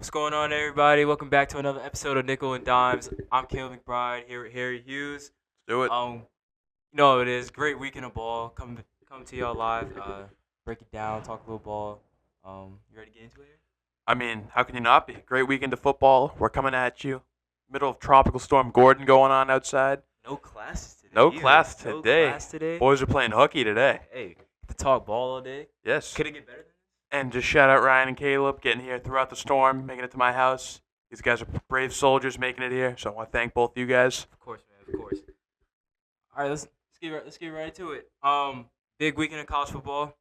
What's going on, everybody? Welcome back to another episode of Nickel and Dimes. I'm Caleb McBride here with Harry Hughes. Do it. Um, you know it is great weekend of ball. Come to y'all live. Break it down, talk a little ball. You ready to get into it? I mean, how can you not be? Great weekend of football. We're coming at you. Middle of Tropical Storm Gordon going on outside. No classes today. No either. class No today. class today. Boys are playing hooky today. Hey, to talk ball all day. Yes. Could it get better than this? And just shout out Ryan and Caleb getting here throughout the storm, making it to my house. These guys are brave soldiers making it here, so I want to thank both you guys. Of course, man. Of course. All right, let's get right to it. Big weekend of college football.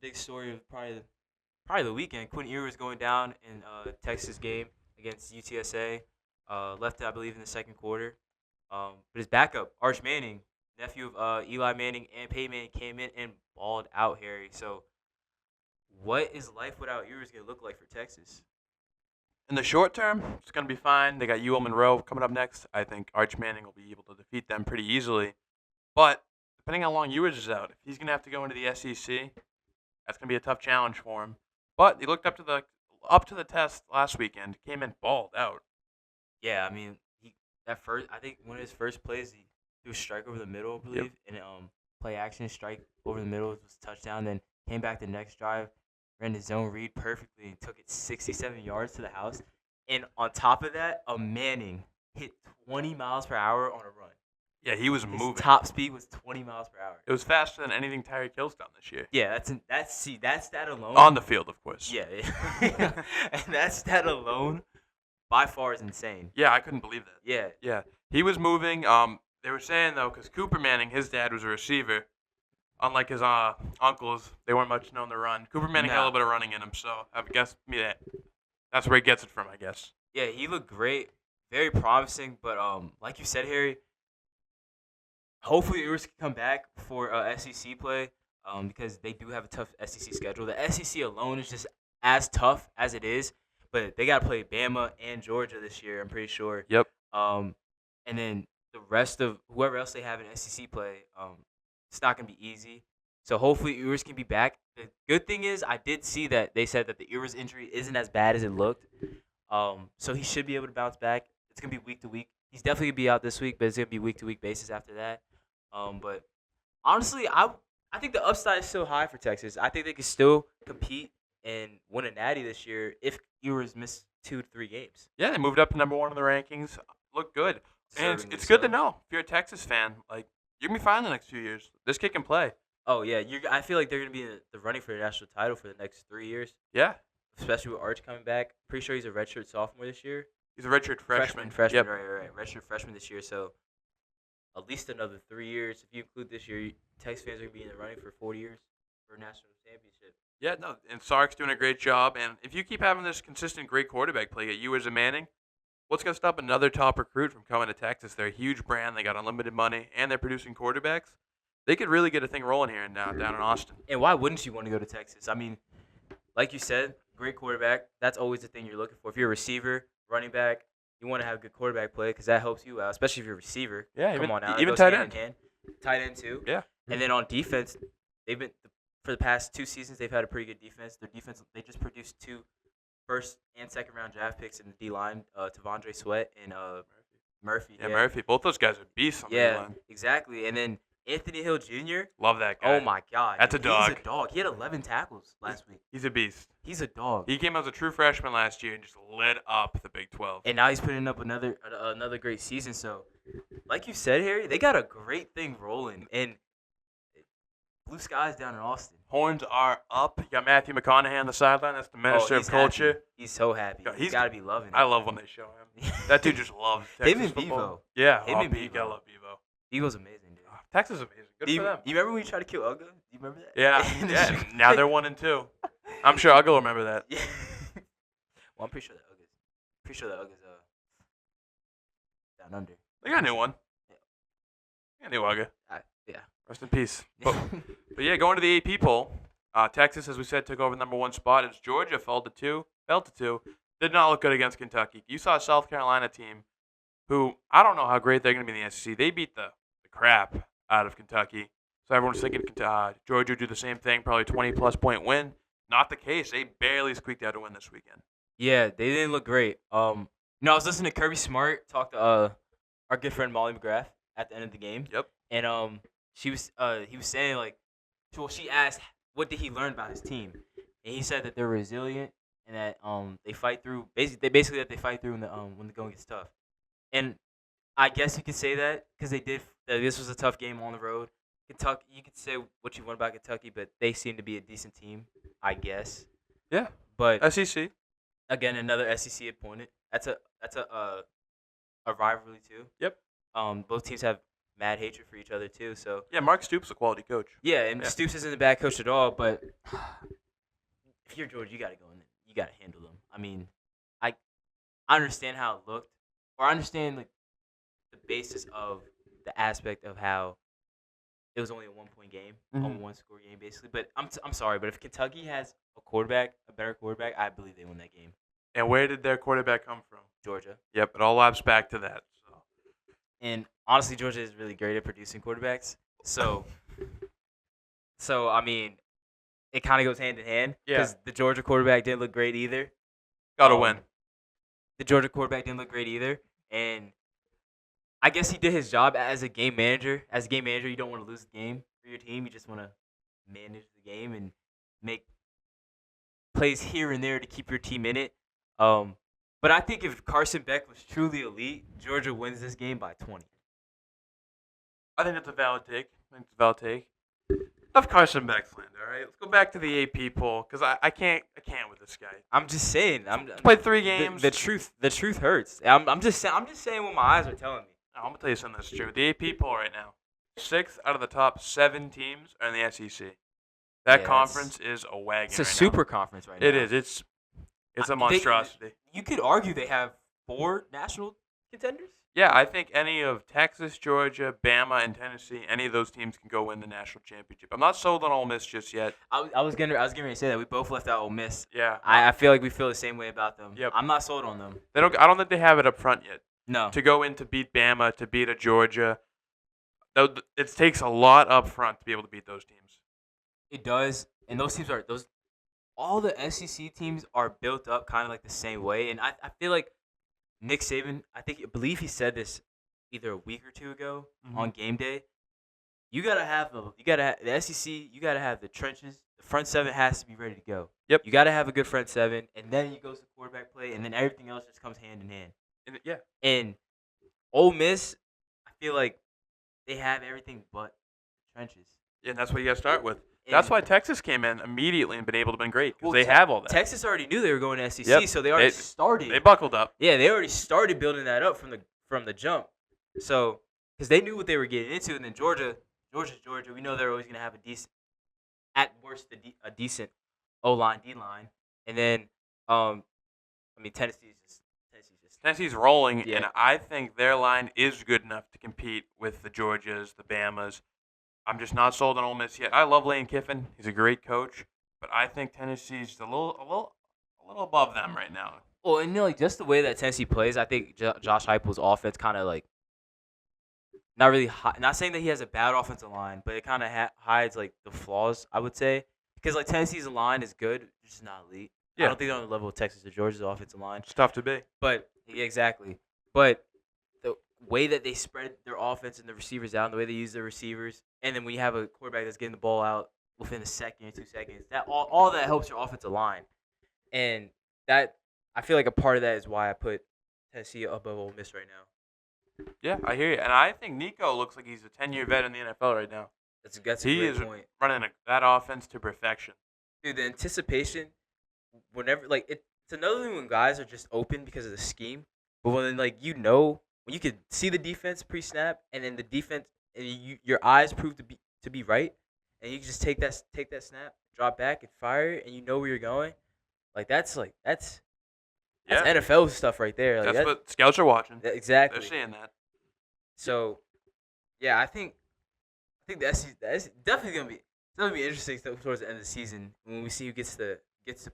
Big story of probably the weekend. Quinn Ewers going down in Texas game against UTSA. Left it, I believe, in the second quarter. But his backup, Arch Manning, nephew of Eli Manning and Peyton Manning, came in and balled out, Harry. So, what is life without Ewers going to look like for Texas? In the short term, it's going to be fine. They got UL Monroe coming up next. I think Arch Manning will be able to defeat them pretty easily. But depending on how long Ewers is out, if he's going to have to go into the SEC, that's going to be a tough challenge for him. But he looked up to the test last weekend, came in balled out. Yeah, I mean, I think one of his first plays, he threw a strike over the middle, I believe, and play action strike over the middle was a touchdown. Then came back the next drive, ran the zone read perfectly, and took it 67 yards to the house. And on top of that, a Manning hit 20 miles per hour on a run. Yeah, he was His moving. top speed was 20 miles per hour. It was faster than anything Tyreek Hill's done this year. Yeah, that's that alone. On the field, of course. Yeah, and that's that alone. By far is insane. Yeah, I couldn't believe that. Yeah. Yeah, he was moving. They were saying though, because Cooper Manning, his dad was a receiver. Unlike his uncles, they weren't much known to run. Cooper Manning had a little bit of running in him, so I guess that's where he gets it from, I guess. Yeah, he looked great, very promising. But like you said, Harry, hopefully Ewers can come back for SEC play. Because they do have a tough SEC schedule. The SEC alone is just as tough as it is, but they got to play Bama and Georgia this year, I'm pretty sure. Yep. And then the rest of whoever else they have in SEC play, it's not going to be easy. So hopefully Ewers can be back. The good thing is I did see that they said that the Ewers injury isn't as bad as it looked. So he should be able to bounce back. It's going to be week to week. He's definitely going to be out this week, but it's going to be week to week basis after that. But honestly, I think the upside is still high for Texas. I think they can still compete and win a natty this year if Ewers missed 2 to 3 games. Yeah, they moved up to number 1 in the rankings. Look good. And it's good to know if you're a Texas fan, like you're gonna be fine the next few years. This kid can play. Oh yeah, I feel like they're gonna be in the running for the national title for the next 3 years. Yeah. Especially with Arch coming back. Pretty sure he's a redshirt sophomore this year. He's a redshirt freshman. Freshman, yep. right. Redshirt freshman this year. So at least another 3 years. If you include this year, Texas fans are gonna be in the running for 4 years for a national championship. Yeah, no, and Sark's doing a great job. And if you keep having this consistent great quarterback play at Ewers and Manning, what's going to stop another top recruit from coming to Texas? They're a huge brand. They got unlimited money, and they're producing quarterbacks. They could really get a thing rolling here down in Austin. And why wouldn't you want to go to Texas? I mean, like you said, great quarterback. That's always the thing you're looking for. If you're a receiver, running back, you want to have good quarterback play because that helps you out, especially if you're a receiver. Yeah, Come on now. even tight end. Tight end too. Yeah. And then on defense, for the past 2 seasons, they've had a pretty good defense. Their defense, they just produced 2 first and second round draft picks in the D line, Tavondre Sweat and Murphy. Yeah, Murphy. Both those guys are beasts on the D line. Exactly. And then Anthony Hill Jr. Love that guy. Oh my God, that's a dog. He's a dog. He had 11 tackles last week. He's a beast. He's a dog. He came out as a true freshman last year and just lit up the Big 12. And now he's putting up another great season. So, like you said, Harry, they got a great thing rolling. And blue skies down in Austin. Horns are up. You got Matthew McConaughey on the sideline. That's the minister of culture. Happy. He's so happy. He's got to be loving it. I love when they show him. That dude just loves Texas Him and football. Bevo. Yeah, Him and Bevo. I love Bevo. Bevo's amazing, dude. Texas is amazing. Good for them. You remember when you tried to kill Uga? Do you remember that? Yeah. yeah. Now they're 1 and 2. I'm sure Ugga will remember that. Yeah. Well, I'm pretty sure that Uga's down under. They got a new one. Yeah. They got a new Ugga. Yeah. Rest in peace. But yeah, going to the AP poll, Texas, as we said, took over the number 1 spot. As Georgia fell to 2. Did not look good against Kentucky. You saw a South Carolina team who I don't know how great they're going to be in the SEC. They beat the crap out of Kentucky. So everyone's thinking Georgia would do the same thing, probably 20-plus point win. Not the case. They barely squeaked out a win this weekend. Yeah, they didn't look great. I was listening to Kirby Smart talk to our good friend Molly McGrath at the end of the game, Yep. and he was saying like, well, she asked what did he learn about his team, and he said that they're resilient and that they fight through basically that they fight through when the going gets tough, and I guess you could say that because they did. This was a tough game on the road. Kentucky, you could say what you want about Kentucky, but they seem to be a decent team, I guess. Yeah. But SEC. again, another SEC opponent. That's a rivalry too. Yep. Both teams have mad hatred for each other too. So Yeah, Mark Stoops a quality coach. yeah, and Stoops isn't a bad coach at all. But if you're Georgia, you got to go in there. You got to handle them. I mean, I I understand how it looked, or I understand like the basis of the aspect of how it was only a 1 point game, only one score game basically. But I'm sorry, but if Kentucky has a better quarterback, I believe they win that game. And where did their quarterback come from? Georgia. Yep, it all laps back to that. So. And honestly, Georgia is really great at producing quarterbacks. So I mean, it kind of goes hand in hand because the Georgia quarterback didn't look great either. Got to win. The Georgia quarterback didn't look great either, and I guess he did his job as a game manager. As a game manager, you don't want to lose the game for your team. You just want to manage the game and make plays here and there to keep your team in it. But I think if Carson Beck was truly elite, Georgia wins this game by 20. I think that's a valid take. Enough Carson Beck slander, all right? Let's go back to the AP poll because I can't with this guy. I'm just saying. He's played 3 games. The truth hurts. I'm just saying what my eyes are telling me. I'm gonna tell you something that's true. The AP poll right now, 6 out of the top 7 teams are in the SEC. That conference is a wagon. It's a super conference right now. It is. It's a monstrosity. You could argue they have 4 national contenders. Yeah, I think any of Texas, Georgia, Bama, and Tennessee, any of those teams can go win the national championship. I'm not sold on Ole Miss just yet. I was getting ready to say that we both left out Ole Miss. Yeah, I feel like we feel the same way about them. Yep. I'm not sold on them. I don't think they have it up front yet. No. To go in to beat Bama, to beat a Georgia, it takes a lot up front to be able to beat those teams. It does, and those teams are those. All the SEC teams are built up kind of like the same way, and I feel like Nick Saban, I believe he said this either a week or 2 ago on game day. You gotta have the SEC. You gotta have the trenches. The front 7 has to be ready to go. Yep. You gotta have a good front 7, and then you go to quarterback play, and then everything else just comes hand in hand. And Ole Miss, I feel like they have everything but the trenches. Yeah, and that's what you got to start with. That's why Texas came in immediately and been able to been great because they have all that. Texas already knew they were going to SEC, so they already started. They buckled up. Yeah, they already started building that up from the jump. So because they knew what they were getting into, and then Georgia. We know they're always going to have at worst, a decent O line, D line, and then Tennessee's rolling, Yeah. and I think their line is good enough to compete with the Georgias, the Bamas. I'm just not sold on Ole Miss yet. I love Lane Kiffin; he's a great coach, but I think Tennessee's a little above them right now. Well, and like just the way that Tennessee plays, I think Josh Heupel's offense kind of like not really. Not saying that he has a bad offensive line, but it kind of hides like the flaws. I would say because like Tennessee's line is good, it's just not elite. Yeah. I don't think they're on the level of Texas or Georgia's offensive line. It's tough to be. But yeah, exactly. But the way that they spread their offense and the receivers out, and the way they use their receivers, and then when you have a quarterback that's getting the ball out within a second or 2 seconds, that all that helps your offensive line. And that I feel like a part of that is why I put Tennessee above Ole Miss right now. Yeah, I hear you, and I think Nico looks like he's a 10-year vet in the NFL right now. That's a great point. Running that offense to perfection. Dude, the anticipation, whenever it's another thing when guys are just open because of the scheme, but when when you could see the defense pre-snap, and then the defense, and your eyes prove to be right, and you can just take that snap, drop back, and fire, and you know where you're going. That's NFL stuff right there. That's what scouts are watching. Exactly. They're seeing that. So, yeah, I think that's definitely gonna be interesting towards the end of the season when we see who gets to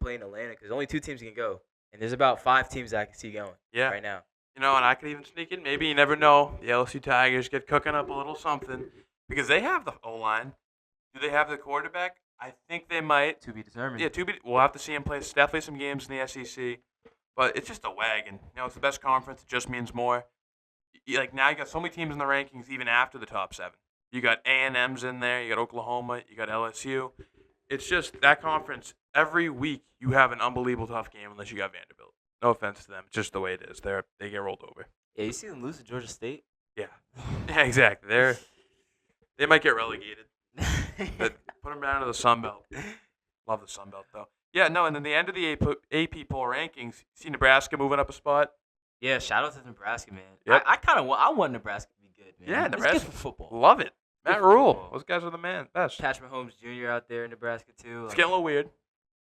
play in Atlanta, because only 2 teams can go, and there's about 5 teams that I can see going. Right now. And I could even sneak in. Maybe you never know. The LSU Tigers get cooking up a little something because they have the O line. Do they have the quarterback? I think they might. To be determined. Yeah, we'll have to see him play definitely some games in the SEC, but it's just a wagon. It's the best conference. It just means more. Like now, you got so many teams in the rankings even after the top 7. You got A&M's in there. You got Oklahoma. You got LSU. It's just that conference. Every week you have an unbelievable tough game unless you got Vanderbilt. No offense to them, it's just the way it is. They get rolled over. Yeah, you see them lose to Georgia State. Yeah, yeah, exactly. They might get relegated. But put them down to the Sun Belt. Love the Sun Belt though. Yeah, no, and then the end of the AP poll rankings. See Nebraska moving up a spot. Yeah, shout out to Nebraska, man. Yep. I want Nebraska to be good, man. Yeah, It's Nebraska. good for football. Love it. Good Matt for Rule. football. Those guys are the best. Patrick Mahomes Jr. out there in Nebraska too. It's getting a little weird.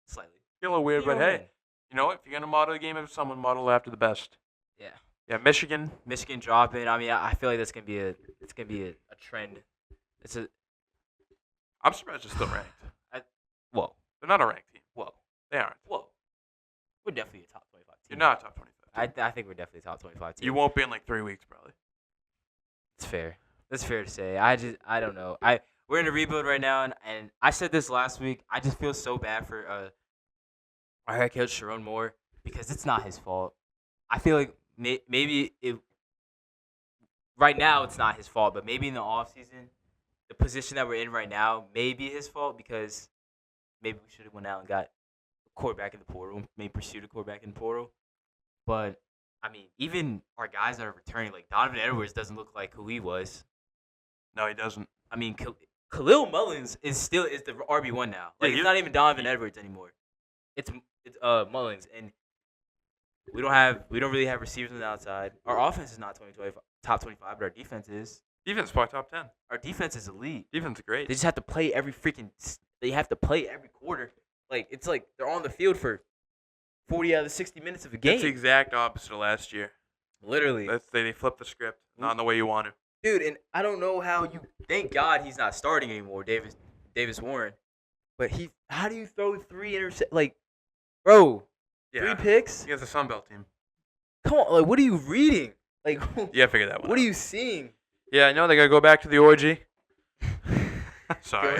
Slightly. Getting a little weird, You but know, hey, man. you know what? If you're gonna model the game after someone, model after the best. Yeah. Yeah, Michigan. Michigan dropping. I mean, I feel like that's gonna be a trend. I'm surprised they're still ranked. Whoa. They're not a ranked team. Whoa. They aren't. Whoa. We're definitely a top 25 team. You're not a top 25. I think we're definitely a top 25 team. You won't be in like 3 weeks, probably. It's fair. That's fair to say. I don't know. We're in a rebuild right now, and I said this last week. I just feel so bad for our head coach Sharon Moore because it's not his fault. I feel like maybe right now it's not his fault, but maybe in the offseason, the position that we're in right now may be his fault because maybe we should have went out and got a quarterback in the portal, maybe pursued a quarterback in the portal. But I mean, even our guys that are returning, like Donovan Edwards, doesn't look like who he was. No, he doesn't. I mean, Khalil Mullins is the RB1 now. Like it's not even Donovan Edwards anymore. It's Mullins, and we don't really have receivers on the outside. Our offense is not top 25, but our defense is. Defense is probably top 10. Our defense is elite. Defense is great. They just have to play They have to play every quarter. Like it's like they're on the field for 40 out of the 60 minutes of a game. It's the exact opposite of last year. Literally. They flipped the script, not in the way you want to. Dude, and I don't know how you. Thank God he's not starting anymore, Davis Warren. But how do you throw 3 interceptions? Like, bro, Yeah. 3 picks. Against the Sun Belt team. Come on, like, what are you reading? Like, You gotta figure that one what out. are you seeing? Yeah, I know they gotta go back to the orgy. Sorry.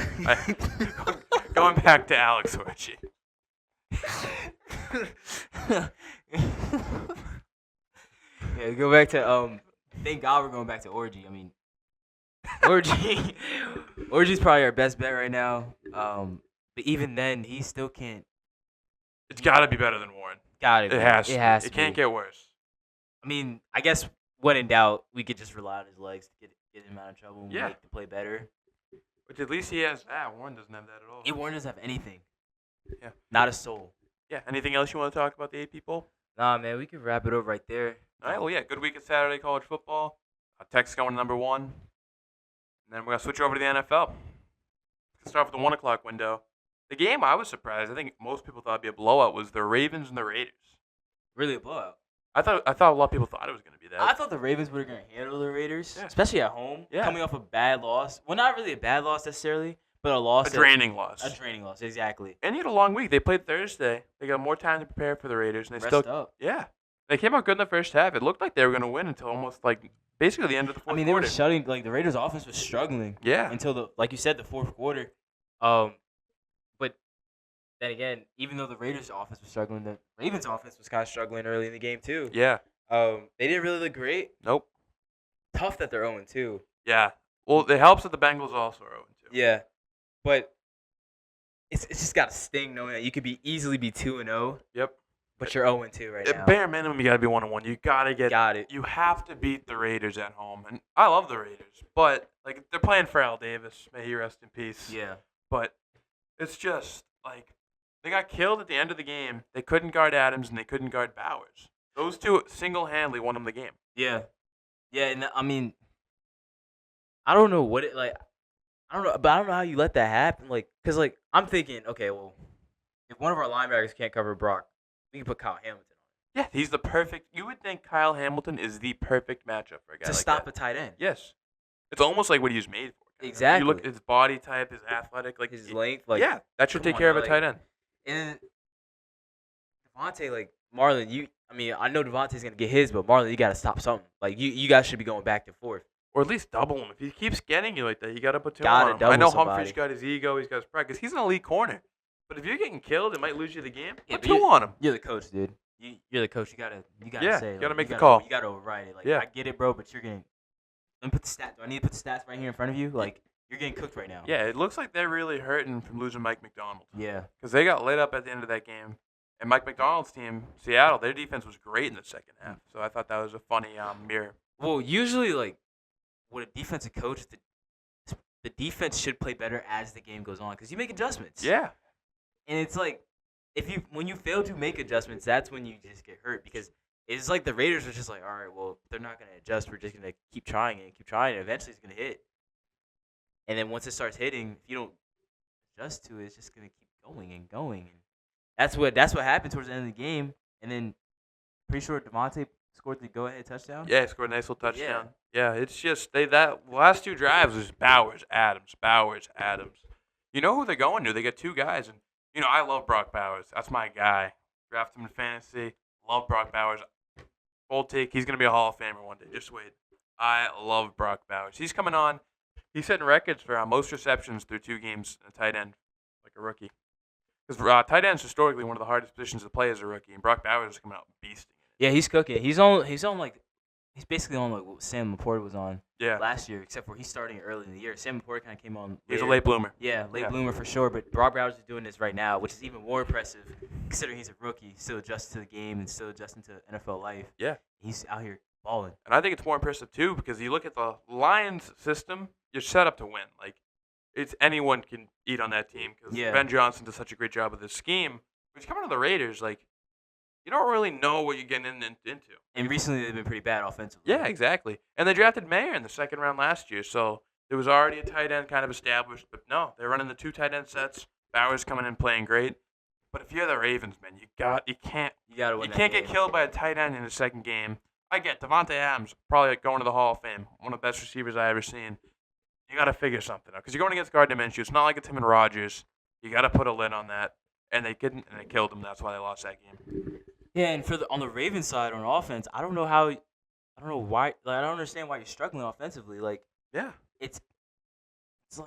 Going back to Alex Orgy. Yeah, go back to Thank God we're going back to Orgy. I mean, Orgy's probably our best bet right now. But even then, he still can't. It's gotta be better than Warren. It has to. It can't get worse. I mean, I guess when in doubt, we could just rely on his legs to get him out of trouble and Yeah. make the play better. But at least he has that. Warren doesn't have that at all. Warren doesn't have anything. Yeah. Not a soul. Yeah. Anything else you want to talk about the AP poll? Nah, man, we could wrap it up right there. All right. Well, yeah. Good week of Saturday college football. Tech's going to #1, and then we're gonna switch over to the NFL. Let's start with the 1:00 window. The game I was surprised. I think most people thought it'd be a blowout. Was the Ravens and the Raiders. Really a blowout. I thought a lot of people thought it was gonna be that. I thought the Ravens were going to handle the Raiders, Yeah. especially at home, Yeah. coming off a bad loss. Well, not really a bad loss necessarily, but a loss. A draining loss. A draining loss, exactly. And you had a long week. They played Thursday. They got more time to prepare for the Raiders, and they Rest still up. yeah. They came out good in the first half. It looked like they were gonna win until almost like basically the end of the fourth I mean, they were quarter. shutting, like, the Raiders' offense was struggling Yeah. until, like you said, the fourth quarter. But then again, even though the Raiders' offense was struggling, the Ravens' offense was kind of struggling early in the game, too. Yeah. They didn't really look great. Nope. Tough that they're 0-2. Yeah. Well, it helps that the Bengals also are 0-2. Yeah. But it's just got to sting knowing that you could easily be 2-0, Yep. but you're 0-2 right now. At bare minimum, you gotta be 1-1. You gotta get. Got it. You have to beat the Raiders at home, and I love the Raiders, but like they're playing for Al Davis. May he rest in peace. Yeah. But it's just like they got killed at the end of the game. They couldn't guard Adams and they couldn't guard Bowers. Those two single-handedly won them the game. Yeah. Yeah, and I mean, I don't know what it like. I don't know how you let that happen. Like, cause like I'm thinking, okay, well, if one of our linebackers can't cover Brock, we can put Kyle Hamilton on Yeah, he's the perfect. You would think Kyle Hamilton is the perfect matchup for a guy to like stop that. a tight end. Yes, it's almost like what he was made for. kinda. Exactly. You look at his body type, his athletic, like His length, like yeah, that should come take on, care of a like- tight end. And Devontae, like Marlon, I know Devontae's gonna get his, but Marlon, you gotta stop something. Like you guys should be going back and forth. Or at least double him. If he keeps getting you like that, you got to put two Gotta on him. double I know somebody. Humphrey's got his ego, he's got his pride, because he's an elite corner. But if you're getting killed, it might lose you the game. Yeah, Put but two on him. You're the coach, dude. You're the coach. You gotta Yeah, say. you gotta like, make the call. You gotta override it. Like Yeah. I get it, bro, but you're getting. Let me put the stats. Do I need to put the stats right here in front of you? Like you're getting cooked right now. Yeah, it looks like they're really hurting from losing Mike McDonald. Yeah. Because they got lit up at the end of that game. And Mike McDonald's team, Seattle, their defense was great in the second half. So I thought that was a funny mirror. Well, usually, like, with a defensive coach, the defense should play better as the game goes on because you make adjustments. Yeah. And it's like, when you fail to make adjustments, that's when you just get hurt because it's like the Raiders are just like, all right, well, they're not going to adjust. We're just going to keep trying it and keep trying it. Eventually, it's going to hit. And then once it starts hitting, if you don't adjust to it, it's just going to keep going and going. And that's what happened towards the end of the game. And then pretty sure Devontae scored the go-ahead touchdown. Yeah, he scored a nice little touchdown. Yeah, it's just that last two drives was Bowers, Adams. You know who they're going to? They got two guys, and I love Brock Bowers. That's my guy. Draft him in fantasy. Love Brock Bowers. Bold take. He's gonna be a Hall of Famer one day. Just wait. I love Brock Bowers. He's coming on. He's setting records for most receptions through 2 games in a tight end, like a rookie. Because tight end's historically one of the hardest positions to play as a rookie, and Brock Bowers is coming out beasting. Yeah, he's cooking. He's basically on like what Sam Laporta was on last year, except for he's starting early in the year. Sam Laporta kind of came on later. He's a late bloomer. Yeah, late bloomer for sure. But Brock Bowers is doing this right now, which is even more impressive considering he's a rookie, still adjusting to the game and still adjusting to NFL life. Yeah. He's out here balling. And I think it's more impressive, too, because you look at the Lions system, you're set up to win. Like, it's anyone can eat on that team because Ben Johnson does such a great job with his scheme. But coming to the Raiders, like, you don't really know what you're getting into. And recently they've been pretty bad offensively. Yeah, exactly. And they drafted Mayer in the second round last year, so there was already a tight end kind of established. But no, they're running the 2 tight end sets. Bowers coming in playing great. But if you're the Ravens, man, you can't get killed by a tight end in the second game. I get Devontae Adams probably going to the Hall of Fame, one of the best receivers I ever seen. You got to figure something out because you're going against Gardner Minshew. It's not like it's him and Rodgers. You got to put a lid on that. And they couldn't, and they killed him. That's why they lost that game. Yeah, and on the Ravens side on offense, I don't know why. Like, I don't understand why you're struggling offensively. Like, yeah, it's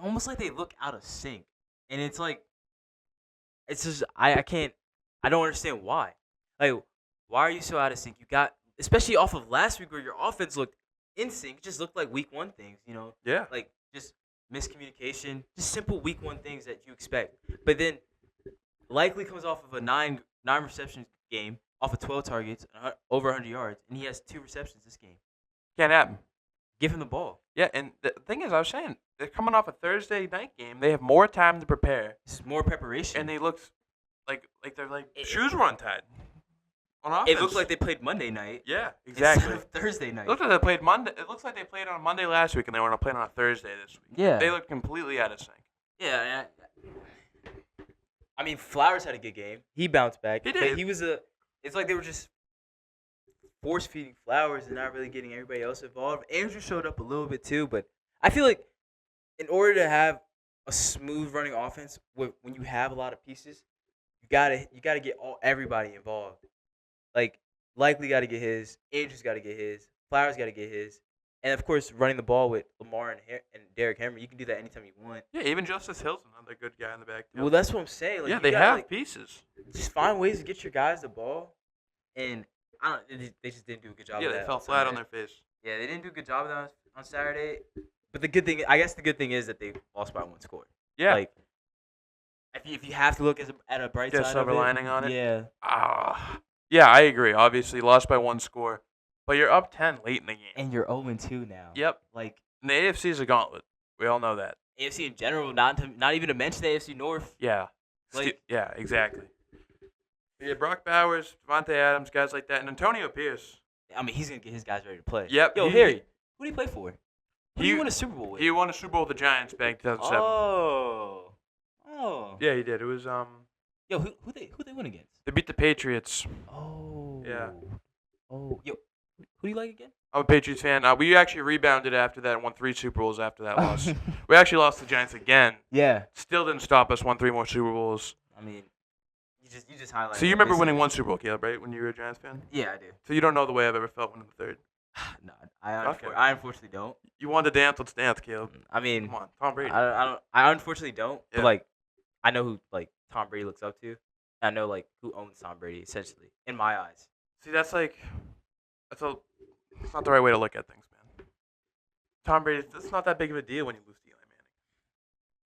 almost like they look out of sync, and it's like, it's just I don't understand why. Like, why are you so out of sync? You got, especially off of last week where your offense looked in sync, it just looked like week 1 things, Yeah, like just miscommunication, just simple week 1 things that you expect, but then likely comes off of a 9 reception game. Off of 12 targets, over 100 yards, and he has 2 receptions this game. Can't happen. Give him the ball. Yeah, and the thing is, I was saying, they're coming off a Thursday night game. They have more time to prepare. It's more preparation. And they looked like their shoes were untied on offense. It looked like they played Monday night. Yeah, exactly. Instead of Thursday night. It looked like they played Monday. It looks like they played on Monday last week, and they were playing on a Thursday this week. Yeah. They looked completely out of sync. Yeah. I mean, Flowers had a good game. He bounced back. He did. But it's like they were just force feeding Flowers and not really getting everybody else involved. Andrew showed up a little bit too, but I feel like in order to have a smooth running offense when you have a lot of pieces, you gotta get everybody involved. Like Likely got to get his, Andrew's got to get his, Flowers got to get his, and of course running the ball with Lamar and Derrick Henry, you can do that anytime you want. Yeah, even Justice Hill's another good guy in the back. Well, that's what I'm saying. Like, yeah, they have pieces. Just find ways to get your guys the ball, and they just didn't do a good job. Yeah, of they that fell flat on their face. Yeah, they didn't do a good job of that on Saturday. But the good thing is that they lost by 1 score. Yeah. Like, if you have to look at a bright side silver of it, lining on it. Yeah. Yeah, I agree. Obviously, lost by 1 score, but you're up 10 late in the game. And you're 0-2 now. Yep. Like, and the AFC is a gauntlet. We all know that. AFC in general, not even to mention the AFC North. Yeah. Like, yeah, exactly. Yeah, Brock Bowers, Devontae Adams, guys like that, and Antonio Pierce. I mean, he's gonna get his guys ready to play. Yep. Yo, Harry, who did he play for? Who did he win a Super Bowl with? He won a Super Bowl with the Giants back in 2007. Oh. Yeah, he did. It was Yo, who they win against? They beat the Patriots. Oh. Yeah. Oh, yo, who do you like again? I'm a Patriots fan. We actually rebounded after that and won 3 Super Bowls after that loss. We actually lost to the Giants again. Yeah. Still didn't stop us. Won 3 more Super Bowls. I mean, you just highlighted. So you remember winning 1 Super Bowl, Caleb, right? When you were a Giants fan? Yeah, I do. So you don't know the way I've ever felt winning the 3rd. No, Okay. I unfortunately don't. You want to dance? Let's dance, Caleb. I mean, Come on, Tom Brady. I don't. I unfortunately don't. But Yeah. like, I know who like Tom Brady looks up to. I know like who owns Tom Brady essentially in my eyes. See, that's not the right way to look at things, man. Tom Brady, it's not that big of a deal when you lose to Eli Manning.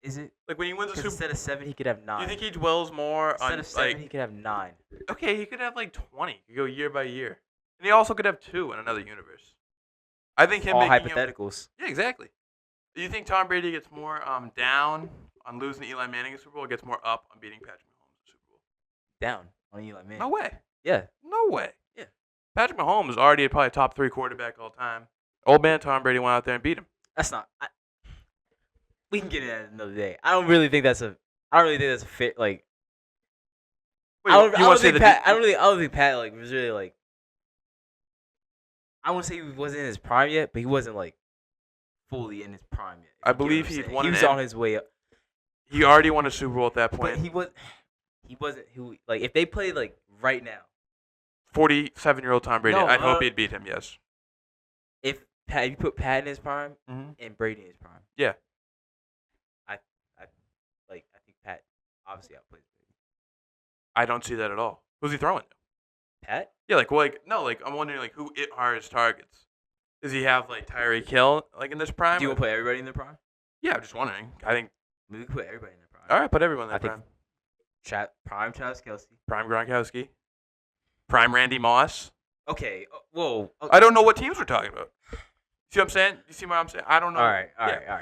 Is it? Like when he wins a Because Super. instead of 7, he could have 9. Do you think he dwells more Instead on of 7, like? he could have 9. Okay, he could have like 20. He could go year by year, and he also could have 2 in another universe. I think him All making him. hypotheticals. Yeah, exactly. Do you think Tom Brady gets more down on losing to Eli Manning in the Super Bowl, or gets more up on beating Patrick Mahomes in the Super Bowl? Down on Eli Manning. No way. Yeah. No way. Yeah. Patrick Mahomes is already probably a top 3 quarterback all time. Old man Tom Brady went out there and beat him. That's not. We can get into that another day. I don't really think that's a. I don't really think that's a fit. Like. Wait, I don't you want to say think that? Pat. I don't think Pat like was really like. I won't say he wasn't in his prime yet, but he wasn't like fully in his prime yet. I believe he'd won. He was on his way up, He already won a Super Bowl at that point. but he was. He wasn't who like if they played like right now. 47-year-old Tom Brady. No, I'd hope he'd beat him. Yes. If you put Pat in his prime Mm-hmm. and Brady in his prime, Yeah. I think Pat obviously outplays Brady. I don't see that at all. Who's he throwing to? Pat? Yeah, I'm wondering like who are his targets. Does he have like Tyreek Hill like in this prime? Do you want to put everybody in their prime? Yeah, I'm just wondering. I think. We can put everybody in their prime. All right, put everyone in their I think prime. Prime Travis Kelce. Prime Gronkowski. Prime Randy Moss. Okay. Whoa. Okay. I don't know what teams we're talking about. See what I'm saying? You see what I'm saying? I don't know. All right.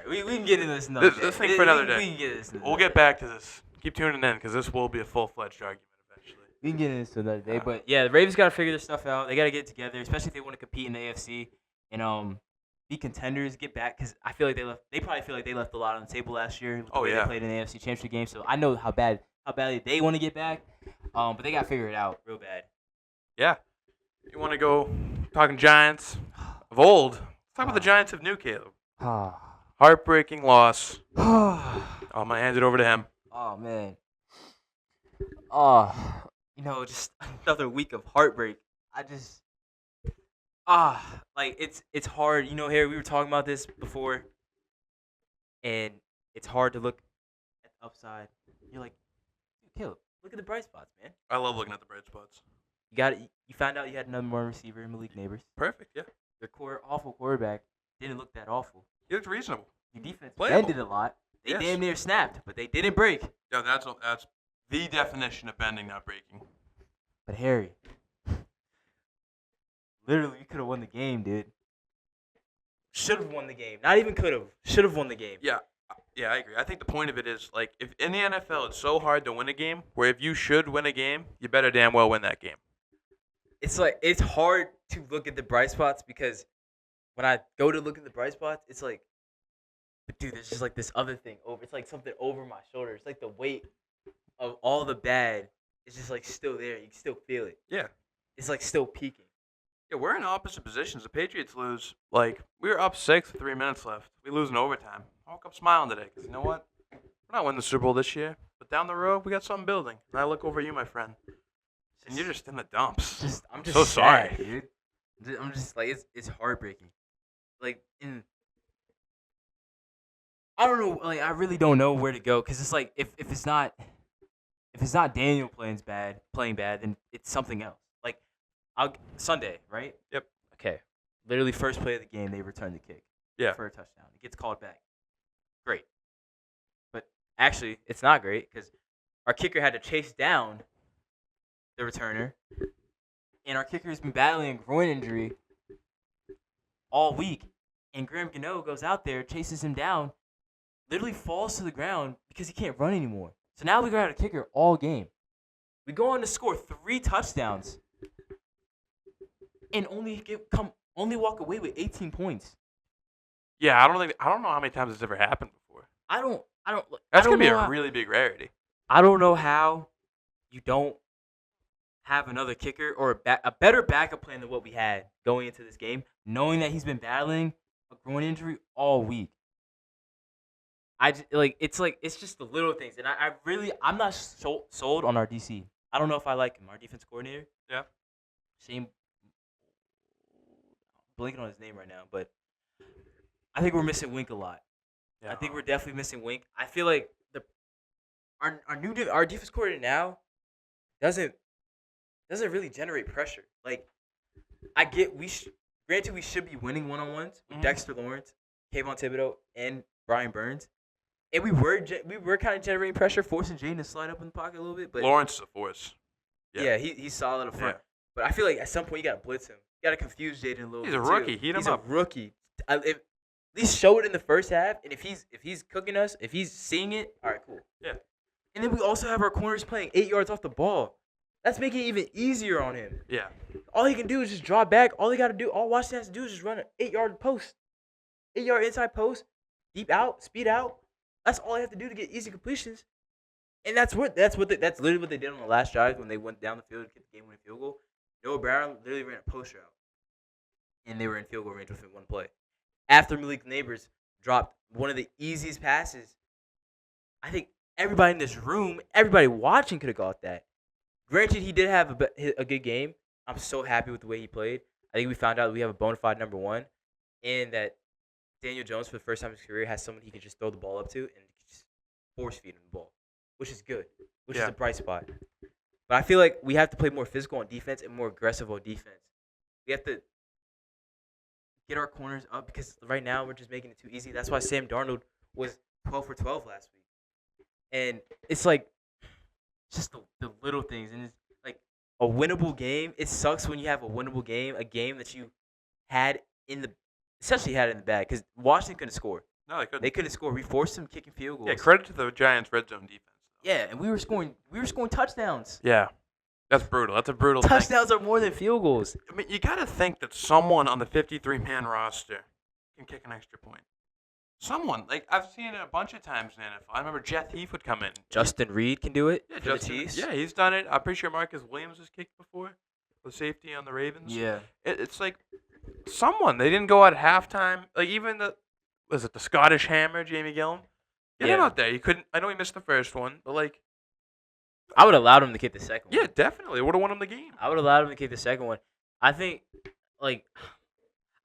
We can get into this another day. This thing for another day. We can get into this. We'll get back to this. Keep tuning in because this will be a full-fledged argument eventually. We can get into this another day. But yeah, the Ravens got to figure this stuff out. They got to get it together, especially if they want to compete in the AFC and be contenders, get back. Because I feel like they probably feel like they left a lot on the table last year. With the way they played in the AFC Championship game. So I know how badly they want to get back. But they got to figure it out real bad. Yeah. You want to go talking Giants of old? Let's talk about the Giants of new, Caleb. Heartbreaking loss. I'm going to hand it over to him. Oh, man. Just another week of heartbreak. It's hard. Harry, we were talking about this before, and it's hard to look at the upside. You're like, Caleb, look at the bright spots, man. I love looking at the bright spots. You found out you had another more receiver in Malik Neighbors. Perfect, yeah. Your awful quarterback didn't look that awful. He looked reasonable. Your defense Playable. bended a lot. They Yes. damn near snapped, but they didn't break. Yeah, that's the definition of bending, not breaking. But Harry, literally, you could have won the game, dude. Should have won the game. Not even could have. Should have won the game. Yeah, I agree. I think the point of it is, like, if in the NFL it's so hard to win a game, where if you should win a game, you better damn well win that game. It's hard to look at the bright spots because when I go to look at the bright spots, it's like, but dude, there's just like this other thing over. It's like something over my shoulder. It's like the weight of all the bad is just like still there. You can still feel it. Yeah. It's like still peaking. Yeah, we're in opposite positions. The Patriots lose. Like, we were up 6 with 3 minutes left. We lose in overtime. I woke up smiling today because you know what? We're not winning the Super Bowl this year, but down the road we got something building. And I look over at you, my friend, and you're just in the dumps. I'm just so sad, sorry, dude. I'm just like it's heartbreaking. Like I don't know. Like I really don't know where to go because it's like if it's not Daniel playing bad, then it's something else. Like Sunday, right? Yep. Okay. Literally first play of the game, they return the kick. Yeah. For a touchdown. It gets called back. Great. But actually, it's not great because our kicker had to chase down the returner, and our kicker has been battling a groin injury all week. And Graham Gano goes out there, chases him down, literally falls to the ground because he can't run anymore. So now we got a kicker all game. We go on to score 3 touchdowns and only walk away with 18 points. Yeah, I don't know how many times this ever happened before. That's gonna be a really big rarity. I don't know how you don't have another kicker or a better backup plan than what we had going into this game, knowing that he's been battling a groin injury all week. It's just the little things, and I'm not sold on our DC. I don't know if I like him, our defense coordinator. Yeah. Same. blanking on his name right now, but I think we're missing Wink a lot. Yeah. I think we're definitely missing Wink. I feel like our defense coordinator now doesn't really generate pressure. Like I get granted we should be winning 1-on-ones with Dexter Lawrence, Kayvon Thibodeau, and Brian Burns, and we were kind of generating pressure, forcing Jaden to slide up in the pocket a little bit. But Lawrence is a force. Yeah, he's solid up front. Yeah. But I feel like at some point you gotta blitz him. You gotta confuse Jaden a little bit. He's a rookie. Heat him He's up. a rookie. At least show it in the first half, and if he's cooking us, if he's seeing it, all right, cool. Yeah. And then we also have our corners playing 8 yards off the ball. That's making it even easier on him. Yeah. All he can do is just draw back. All Washington has to do is just run an 8-yard post, 8-yard inside post, deep out, speed out. That's all they have to do to get easy completions. And that's literally what they did on the last drive when they went down the field to get the game-winning field goal. Noah Brown literally ran a post route, and they were in field goal range within one play. After Malik Neighbors dropped one of the easiest passes, I think everybody in this room, everybody watching could have got that. Granted, he did have a good game. I'm so happy with the way he played. I think we found out we have a bona fide number one, and that Daniel Jones, for the first time in his career, has someone he can just throw the ball up to and just force feed him the ball, which is good, which is a bright spot. But I feel like we have to play more physical on defense and more aggressive on defense. We have to get our corners up because right now we're just making it too easy. That's why Sam Darnold was 12 for 12 last week. And it's like just the little things. And it's like a winnable game. It sucks when you have a winnable game, a game that you had essentially had in the bag because Washington couldn't score. No, they couldn't. They couldn't score. We forced them kicking field goals. Yeah, credit to the Giants' red zone defense. Yeah, and we were scoring touchdowns. Yeah. That's brutal. That's a brutal thing. Touchdowns are more than field goals. I mean, you got to think that someone on the 53-man roster can kick an extra point. Someone. Like, I've seen it a bunch of times in the NFL. I remember Jeff Heath would come in. Justin Reed can do it. Yeah, for the Chiefs. Yeah, he's done it. I'm pretty sure Marcus Williams has kicked before. The safety on the Ravens. Yeah. It's like someone. They didn't go out at halftime. Like, even the Scottish Hammer, Jamie Gillum? Get him out there. You couldn't. I know he missed the first one, but, like, I would have allowed him to kick the second one. yeah, definitely. Would have won him the game. I would have allowed him to kick the second one. I think, like,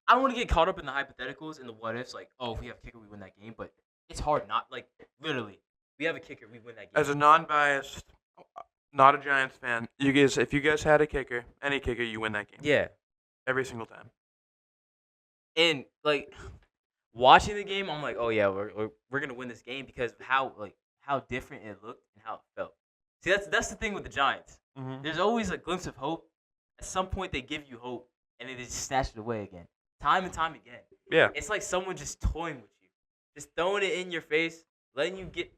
I don't want to get caught up in the hypotheticals and the what ifs. Like, oh, if we have a kicker, we win that game. But it's hard not. Like, literally, we have a kicker, we win that game. As a non-biased, not a Giants fan, if you guys had a kicker, any kicker, you win that game. Yeah. Every single time. And, like, watching the game, I'm like, oh, yeah, we're going to win this game because of how different it looked and how it felt. See, that's the thing with the Giants. Mm-hmm. There's always a glimpse of hope. At some point, they give you hope, and they just snatch it away again. Time and time again. Yeah. It's like someone just toying with you. Just throwing it in your face, letting you get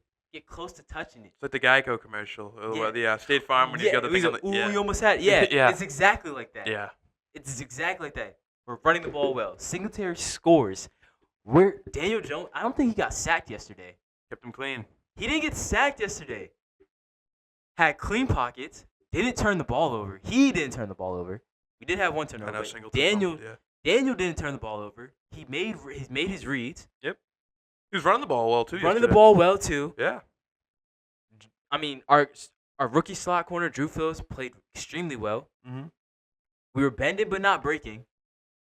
close to touching it. It's like the Geico commercial. Yeah. The State Farm when you got the thing on the... Ooh, you almost had it. Yeah. Yeah. It's exactly like that. Yeah. It's exactly like that. We're running the ball well. Singletary scores. Daniel Jones, I don't think he got sacked yesterday. Kept him clean. He didn't get sacked yesterday. Had clean pockets. Didn't turn the ball over. He didn't turn the ball over. We did have one turnover. I know, but Daniel didn't turn the ball over. He made his reads. Yep. He was running the ball well, too. Running the ball well, too. Yeah. I mean, our rookie slot corner, Drew Phillips, played extremely well. Mm-hmm. We were bending but not breaking.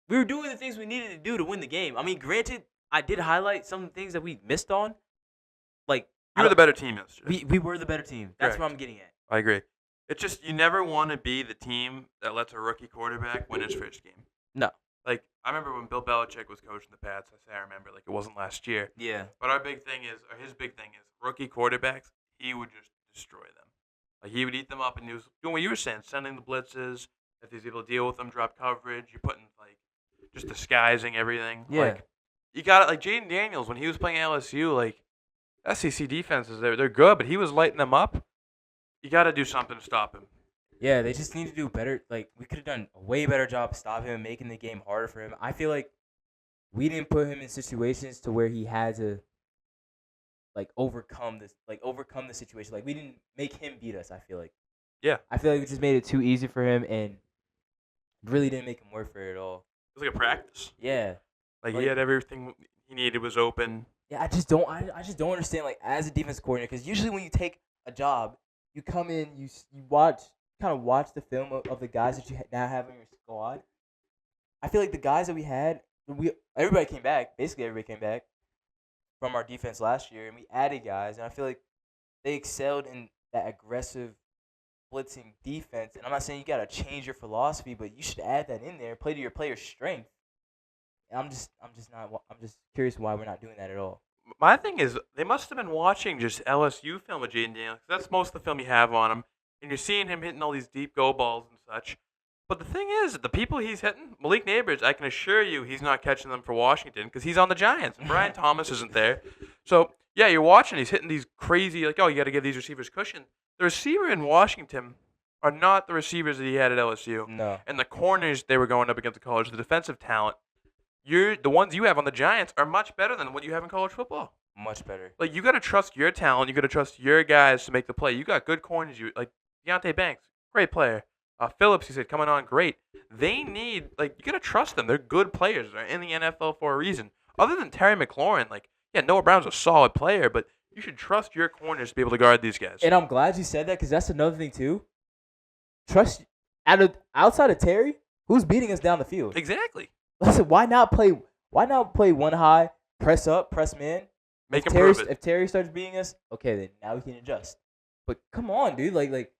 We were doing the things we needed to do to win the game. I mean, granted, I did highlight some things that we missed on. Like, you were the better team yesterday. We were the better team. That's what I'm getting at. I agree. It's just you never want to be the team that lets a rookie quarterback win his first game. No. Like, I remember when Bill Belichick was coaching the Pats. I remember, like, it wasn't last year. Yeah. But his big thing is, rookie quarterbacks, he would just destroy them. Like, he would eat them up, and he was doing what you were saying, sending the blitzes. If he's able to deal with them, drop coverage. You're putting, like, just disguising everything. Yeah. Like, you got it. Like, Jaden Daniels, when he was playing LSU, like, SEC defenses, they're good, but he was lighting them up. You got to do something to stop him. Yeah, they just need to do better. Like, we could have done a way better job stopping him, making the game harder for him. I feel like we didn't put him in situations to where he had to, like, overcome the situation. Like, we didn't make him beat us, I feel like. Yeah. I feel like we just made it too easy for him and really didn't make him work for it at all. It was like a practice. Yeah. Like he had everything he needed was open. Yeah, I just don't understand, like, as a defense coordinator, because usually when you take a job, you come in, you watch the film of the guys that you now have in your squad, I feel like the guys that we had, everybody came back. Basically, everybody came back from our defense last year, and we added guys, and I feel like they excelled in that aggressive blitzing defense. And I'm not saying you gotta change your philosophy, but you should add that in there, play to your player's strength. And I'm just curious why we're not doing that at all. My thing is, they must have been watching just LSU film of Jaden Daniels. That's most of the film you have on him, and you're seeing him hitting all these deep go balls and such. But the thing is, the people he's hitting, Malik Neighbors, I can assure you he's not catching them for Washington because he's on the Giants, and Brian Thomas isn't there. So, yeah, you're watching, he's hitting these crazy, like, oh, you got to give these receivers cushion. The receiver in Washington are not the receivers that he had at LSU. No. And the corners they were going up against the college, the defensive talent, the ones you have on the Giants are much better than what you have in college football. Much better. Like, you got to trust your talent. You got to trust your guys to make the play. You got good corners. Like Deontay Banks, great player. Phillips, he said, coming on, great. They need, like, you got to trust them. They're good players. They're in the NFL for a reason. Other than Terry McLaurin, like, yeah, Noah Brown's a solid player, but you should trust your corners to be able to guard these guys. And I'm glad you said that because that's another thing, too. Trust, outside of Terry, who's beating us down the field? Exactly. Listen, why not play one high, press up, press man? Make him prove it. If Terry starts beating us, okay, then now we can adjust. But come on, dude, like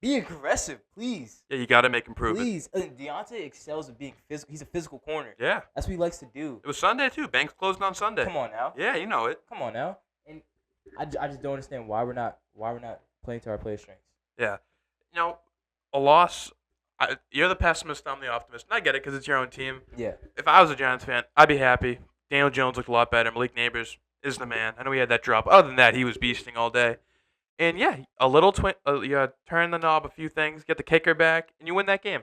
be aggressive, please. Yeah, you got to make him prove it. Please. Deontay excels at being physical. He's a physical corner. Yeah. That's what he likes to do. It was Sunday, too. Banks closing on Sunday. Come on now. Yeah, you know it. Come on now. And I just don't understand why we're not playing to our player strengths. Yeah. You know, a loss, you're the pessimist, I'm the optimist. And I get it because it's your own team. Yeah. If I was a Giants fan, I'd be happy. Daniel Jones looked a lot better. Malik Neighbors is the man. I know he had that drop. Other than that, he was beasting all day. And, yeah, a little you turn the knob a few things, get the kicker back, and you win that game.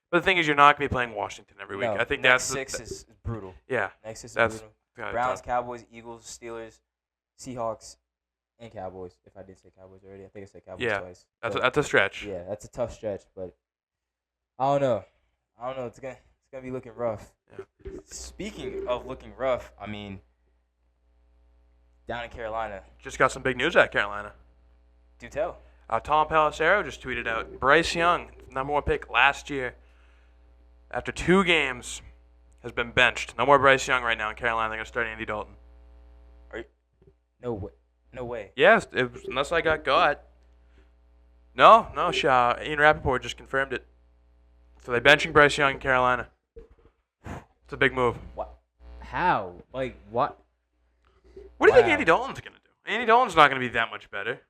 But the thing is, you're not going to be playing Washington every week. No, I think next that's six is brutal. Yeah. Next six is that's brutal. Browns, Cowboys, Eagles, Steelers, Seahawks, and Cowboys. If I did say Cowboys already, I think I said Cowboys twice. That's a stretch. Yeah, that's a tough stretch, but I don't know. It's gonna be looking rough. Yeah. Speaking of looking rough, I mean, down in Carolina. Just got some big news out of Carolina. Do tell. Tom Pelissero just tweeted out, Bryce Young, number one pick last year, after 2 games, has been benched. No more Bryce Young right now in Carolina. They're going to start Andy Dalton. No way. No way. Yes, unless I got got. No, Ian Rappaport just confirmed it. So they're benching Bryce Young in Carolina. It's a big move. What? How? Like, what? What do you think Andy Dalton's going to do? Andy Dalton's not going to be that much better.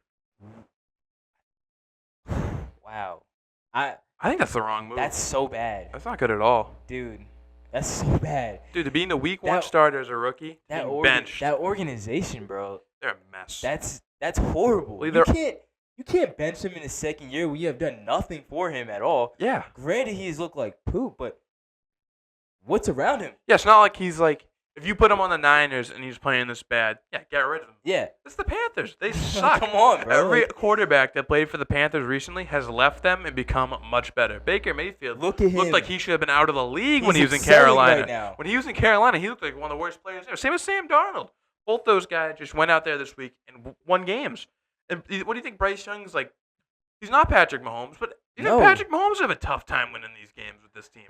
Wow. I think that's the wrong move. That's so bad. That's not good at all. Dude, that's so bad. Dude, to be in the week 1 starter as a rookie, benched. That organization, bro. They're a mess. That's horrible. Well, you can't bench him in his second year when you have done nothing for him at all. Yeah. Granted, he's looked like poop, but what's around him? Yeah, it's not like he's like, if you put him on the Niners and he's playing this bad, yeah, get rid of him. Yeah. It's the Panthers. They suck. Come on, bro. Every quarterback that played for the Panthers recently has left them and become much better. Baker Mayfield looked like he should have been out of the league when he was in excelling Carolina. right now. When he was in Carolina, he looked like one of the worst players there. Same as Sam Darnold. Both those guys just went out there this week and won games. And what do you think Bryce Young's like? He's not Patrick Mahomes, but you think Patrick Mahomes would have a tough time winning these games with this team?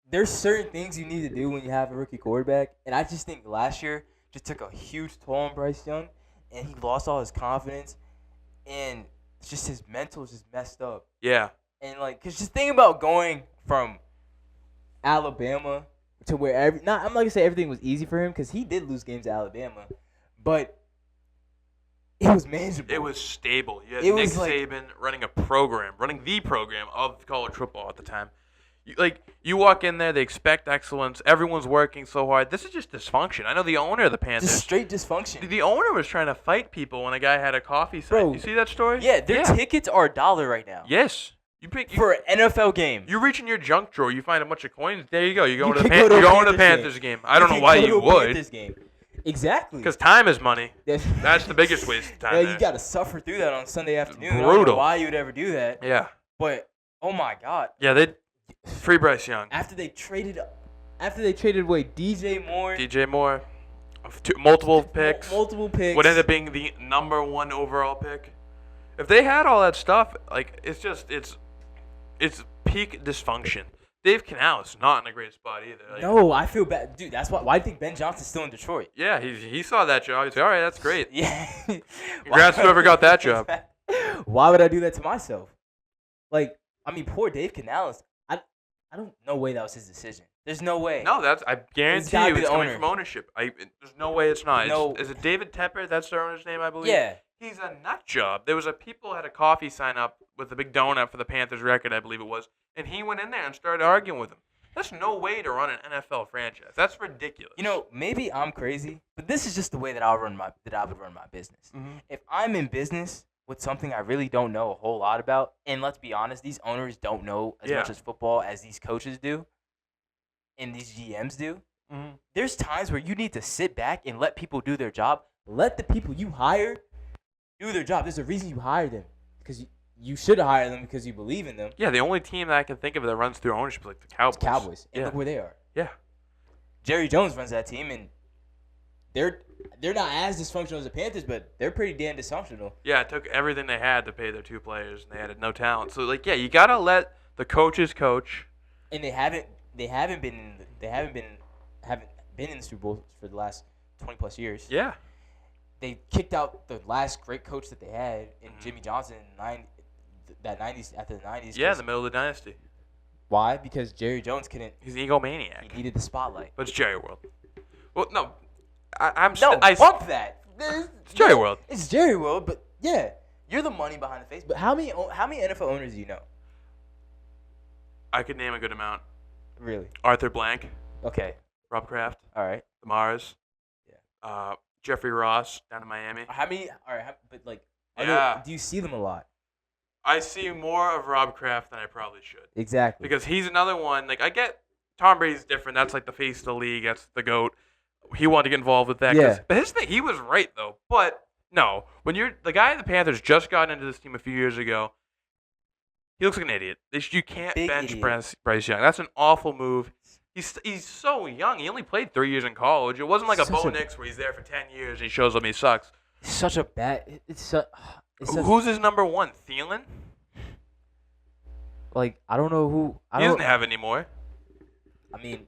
There's certain things you need to do when you have a rookie quarterback, and I just think last year just took a huge toll on Bryce Young, and he lost all his confidence, and it's just his mental is just messed up. Yeah. And cause just think about going from Alabama to where I'm not gonna say everything was easy for him because he did lose games at Alabama, but it was manageable. It was stable. You had Nick Saban running the program of college football at the time. You walk in there, they expect excellence. Everyone's working so hard. This is just dysfunction. I know the owner of the Panthers. Just straight dysfunction. The owner was trying to fight people when a guy had a coffee sign. You see that story? Yeah, their tickets are $1 right now. Yes. For an NFL game. You reach in your junk drawer, you find a bunch of coins. There you go. You're going to the Panthers game. I don't know why you would. Panthers game. Exactly. Because time is money. That's the biggest waste of time. Yeah, you got to suffer through that on Sunday afternoon. Brutal. I don't know why you would ever do that. Yeah. But oh my God. Yeah, they free Bryce Young. After they traded away DJ Moore, multiple picks. Multiple picks. What ended up being the number 1 overall pick. If they had all that stuff, it's peak dysfunction. Dave Canales not in a great spot either. Like, No, I feel bad, dude. That's why. Why do you think Ben Johnson's still in Detroit? yeah, he saw that job. He's like, all right, that's great. Yeah. Congrats whoever got that job. Why would I do that to myself? Like, I mean, poor Dave Canales. I don't. No way that was his decision. There's no way. No, I guarantee gotta you be it's the coming owner. from ownership. There's no way it's not. No. Is it David Tepper? That's their owner's name, I believe. Yeah. He's a nut job. There was people had a coffee sign up with a big donut for the Panthers record, I believe it was, and he went in there and started arguing with him. That's no way to run an NFL franchise. That's ridiculous. You know, maybe I'm crazy, but this is just the way that I would run my business. Mhm. If I'm in business with something I really don't know a whole lot about, and let's be honest, these owners don't know as much as football as these coaches do, and these GMs do. Mhm. There's times where you need to sit back and let people do their job. Let the people you hire do their job. There's a reason you hire them, because you should hire them because you believe in them. Yeah, the only team that I can think of that runs through ownership is like the Cowboys. It's Cowboys, and Yeah. look where they are. Yeah. Jerry Jones runs that team, and they're not as dysfunctional as the Panthers, but they're pretty damn dysfunctional. Yeah, it took everything they had to pay their two players, and they had no talent. So, like, yeah, you gotta let the coaches coach. And they haven't been in the Super Bowl for the last 20+ years. Yeah. They kicked out the last great coach that they had in Jimmy Johnson in that 90s after the 90s. Yeah, in the middle of the dynasty. Why? Because Jerry Jones couldn't. He's an egomaniac. He needed the spotlight. But it's Jerry World. Well, no, I'm No, still. fuck that. It's Jerry World. It's Jerry World, but yeah, you're the money behind the face. But how many NFL owners do you know? I could name a good amount. Really? Arthur Blank, Okay. Rob Kraft, All right. the Mars, Yeah. Jeffrey Ross down in Miami. How many? All right. But like, Yeah. do you see them a lot? I see more of Rob Kraft than I probably should. Exactly. Because he's another one. Like, I get Tom Brady's different. That's like the face of the league. That's the GOAT. He wanted to get involved with that. Yeah. But his thing, he was right, though. But, no. When you're the guy the Panthers just got into this team a few years ago, he looks like an idiot. You can't Big bench idiot. Bryce Young. That's an awful move. He's so young. He only played 3 years in college. It wasn't like a Bo Nix where he's there for 10 years and he shows them he sucks. Such a bad. It's such. Who's his number one? Thielen? Like, I don't know who. He doesn't have any more. I mean,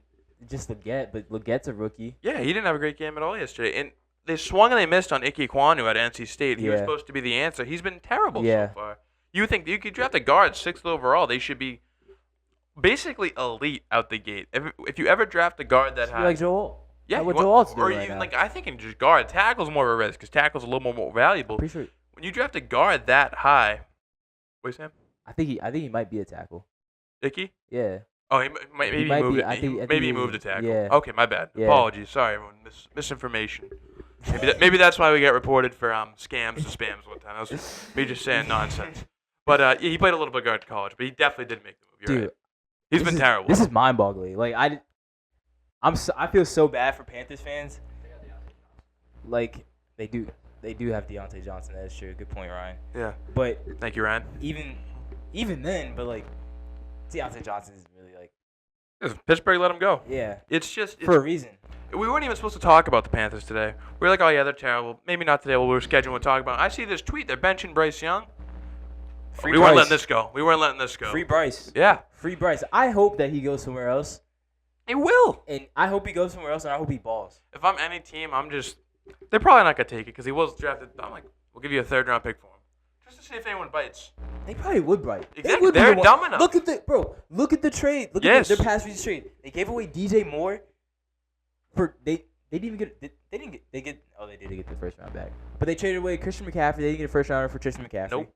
just Leggett, but Leggett's a rookie. Yeah, he didn't have a great game at all yesterday. And they swung and they missed on Ike Kwanu at NC State. He was Yeah. supposed to be the answer. He's been terrible Yeah. so far. You think you could draft a guard 6th overall? They should be basically elite out the gate. If you ever draft a guard that high, Like Joel. yeah, Like what you Joel want, Alt's or doing right even now. like I think in just guard, tackle's more of a risk because tackle's a little more valuable. Pretty sure. When you draft a guard that high, wait, Sam, I think he might be a tackle. Icky. Yeah. Oh, maybe he might moved be- it. I think Maybe he he moved is. to tackle. Yeah. Okay, my bad. Yeah. Apologies. Sorry, everyone. Misinformation. Maybe that's why we get reported for scams and spams one time. That was me just saying nonsense. But yeah, he played a little bit of guard in college, but he definitely did make the move. You're Dude, right. He's been terrible. This is mind-boggling. Like I feel so bad for Panthers fans. Like they do have Deontay Johnson. That is true. Good point, Ryan. Yeah. But Thank you, Ryan. even then, but like Deontay Johnson is really like Pittsburgh let him go. yeah It's for a reason. we weren't even supposed to talk about the Panthers today. We were like, oh yeah, they're terrible. Maybe not today. Well, we were scheduled to talk about. I see this tweet. They're benching Bryce Young. Free We weren't Bryce. letting this go. We weren't letting this go. Free Bryce. Yeah. Free Bryce. I hope that he goes somewhere else, It will. and I hope he goes somewhere else, and I hope he balls. If I'm any team, they're probably not gonna take it because he was drafted. I'm like, we'll give you a 3rd round pick for him, just to see if anyone bites. They probably would bite. They Exactly. would be They're the one- dumb enough. Look at the trade. Look Yes. at their past recent trade. They gave away DJ Moore for they didn't even get they didn't get they get oh they did get the 1st round back, but they traded away Christian McCaffrey. They didn't get a 1st rounder for Christian McCaffrey. Nope.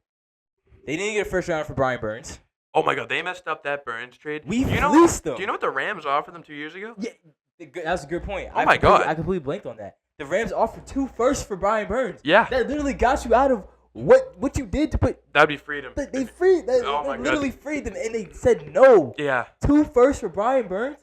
They didn't get a 1st rounder for Brian Burns. Oh my God, they messed up that Burns trade. We Do you know? fleeced them. Do you know what the Rams offered them 2 years ago? Yeah, that's a good point. Oh my God. I completely blanked on that. The Rams offered 2 firsts for Brian Burns. Yeah. That literally got you out of what you did to put. That'd be freedom. They freed. Oh my They literally God. freed them, and they said no. Yeah. 2 firsts for Brian Burns.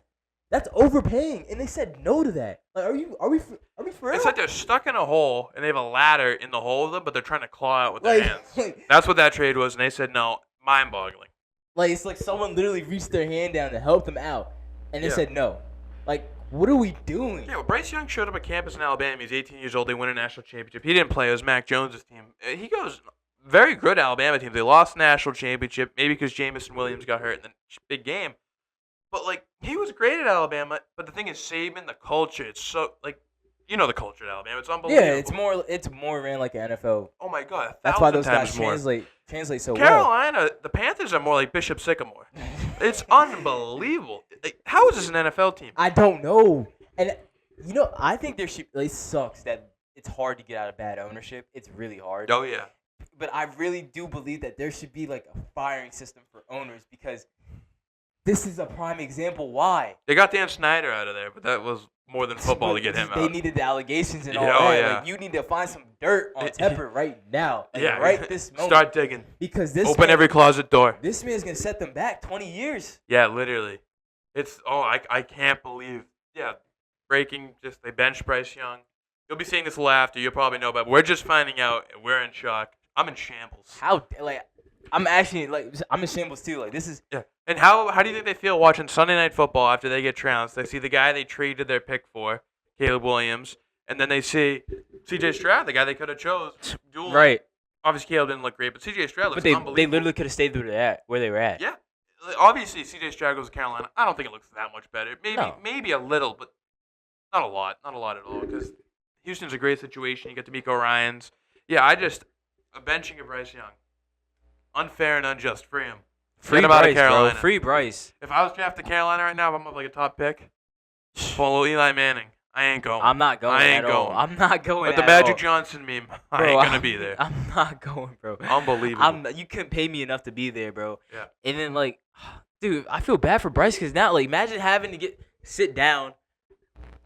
That's overpaying, and they said no to that. Like, are we for real? It's like they're stuck in a hole and they have a ladder in the hole of them, but they're trying to claw out with their hands. like, That's what that trade was, and they said no. Mind-boggling. like it's like someone literally reached their hand down to help them out, and they Yeah. said no. Like, what are we doing? Yeah, well, Bryce Young showed up at campus in Alabama. He's 18 years old. They win a national championship. He didn't play. It was Mac Jones' team. He goes very good Alabama team. They lost the national championship, maybe because Jamison Williams got hurt in the big game. But like he was great at Alabama. But the thing is, Saban, the culture, it's so like the culture at Alabama. It's unbelievable. Yeah, it's more ran like an NFL. Oh my god, That's why 1,000 those guys times more. translate so well. Carolina, the Panthers are more like Bishop Sycamore. It's unbelievable. Like, how is this an NFL team? I don't know. And I think it sucks that it's hard to get out of bad ownership. It's really hard. Oh yeah. But I really do believe that there should be like a firing system for owners because this is a prime example why. They got Dan Snyder out of there, but that was more than football to get him They out. needed the allegations and all Yeah, that. oh, yeah. Like you need to find some dirt on Tepper right now. Like, Yeah. right this moment. Start digging. Because this Open every closet door. This man's gonna set them back 20 years. Yeah, literally. It's I can't believe. Yeah, breaking. Just they bench Bryce Young. You'll be seeing this a little after. You'll probably know, but we're just finding out. And we're in shock. I'm in shambles. I'm in shambles too. Like this is Yeah. And how do you think they feel watching Sunday Night Football after they get trounced? They see the guy they traded their pick for, Caleb Williams, and then they see C.J. Stroud, the guy they could have chose. Dueling. right. Obviously, Caleb didn't look great, but C.J. Stroud looks But unbelievable. they literally could have stayed where they were at. Yeah. Obviously, C.J. Stroud goes to Carolina. I don't think it looks that much better. Maybe a little, but not a lot. Not a lot at all. Because Houston's a great situation. You get D'Amico Ryans. Yeah, a benching of Bryce Young. Unfair and unjust. Free him. Free Get him out Bryce, of Carolina. bro. Free Bryce. If I was drafted Carolina right now, if I'm up like a top pick, pull Eli Manning. I ain't going. I'm not going. I ain't at all. going. I'm not going. But the at Magic all. Johnson meme, I Bro, ain't gonna be there. I'm not going, bro. Unbelievable. You couldn't pay me enough to be there, bro. Yeah. And then dude, I feel bad for Bryce because now, imagine having to sit down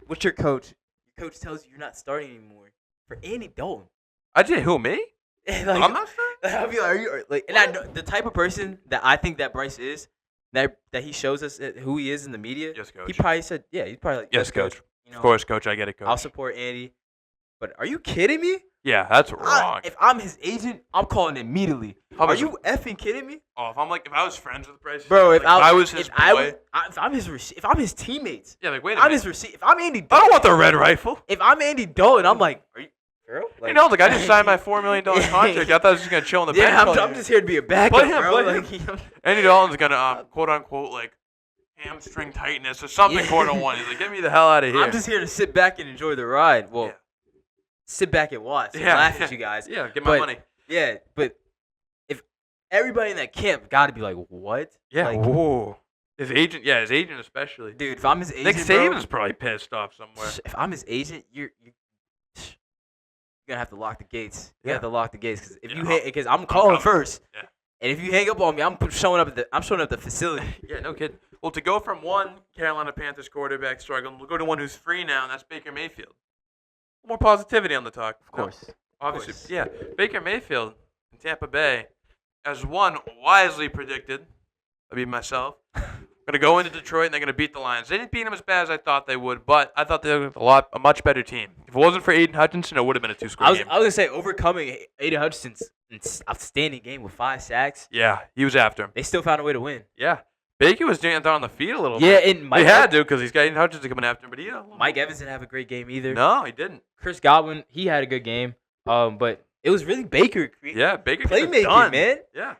with your coach. Your coach tells you you're not starting anymore for Andy Dalton. I did. Who, me? I'm not starting. I'll be like, are you like? And I know the type of person that I think that Bryce is, that he shows us who he is in the media. Yes, coach. He probably said, yeah, he's probably like, Yes, coach. You know, Of course, coach. I get it, coach. I'll support Andy. But are you kidding me? Yeah, that's wrong. If I'm his agent, I'm calling immediately. How Are much- you effing kidding me, if I was friends with Bryce, bro? if I was his boy, if I'm his teammates, yeah, like wait a I'm minute. his receiver. If I'm Andy, I don't Dalton, want the red rifle. if I'm Andy Dalton, I'm like, are you, girl? I just signed my $4 million contract. I thought I was just gonna chill on the bench. Yeah, all I'm year. just here to be a backup, Play him, bro. play him. Andy Dalton's gonna quote unquote like hamstring tightness or something. Yeah. Quarter one. He's like, get me the hell out of here. I'm just here to sit back and enjoy the ride. Well, Yeah. sit back and watch and Yeah, laugh yeah. at you guys. Yeah, get my But- money. Yeah, but if everybody in that camp got to be like, what? Yeah. Like, Whoa. His agent especially. dude, if I'm his agent, Nick bro, Saban's probably pissed off somewhere. if I'm his agent, you're gonna have to lock the gates. You Yeah. have to lock the gates because if Yeah, you because I'm calling coming. first. Yeah. And if you hang up on me, I'm showing up at the facility. Yeah, no kidding. Well, to go from one Carolina Panthers quarterback struggling, we'll go to one who's free now, and that's Baker Mayfield. More positivity on the talk. Of course. Obviously, course. yeah. Baker Mayfield in Tampa Bay, as one wisely predicted, I mean myself, going to go into Detroit and they're going to beat the Lions. They didn't beat them as bad as I thought they would, but I thought they were a much better team. If it wasn't for Aiden Hutchinson, it would have been a two-score I was game. gonna say overcoming Aiden Hutchinson's outstanding game with 5 sacks. Yeah, he was after him. They still found a way to win. Yeah. Baker was doing it on the feet a little Yeah, bit. and He had to because he's got Aiden Hutchinson coming after him, but he Mike Evans didn't have a great game either. No, he didn't. Chris Godwin, he had a good game. But it was really Baker. Yeah, Baker gets it Playmaking, done. man. Yeah.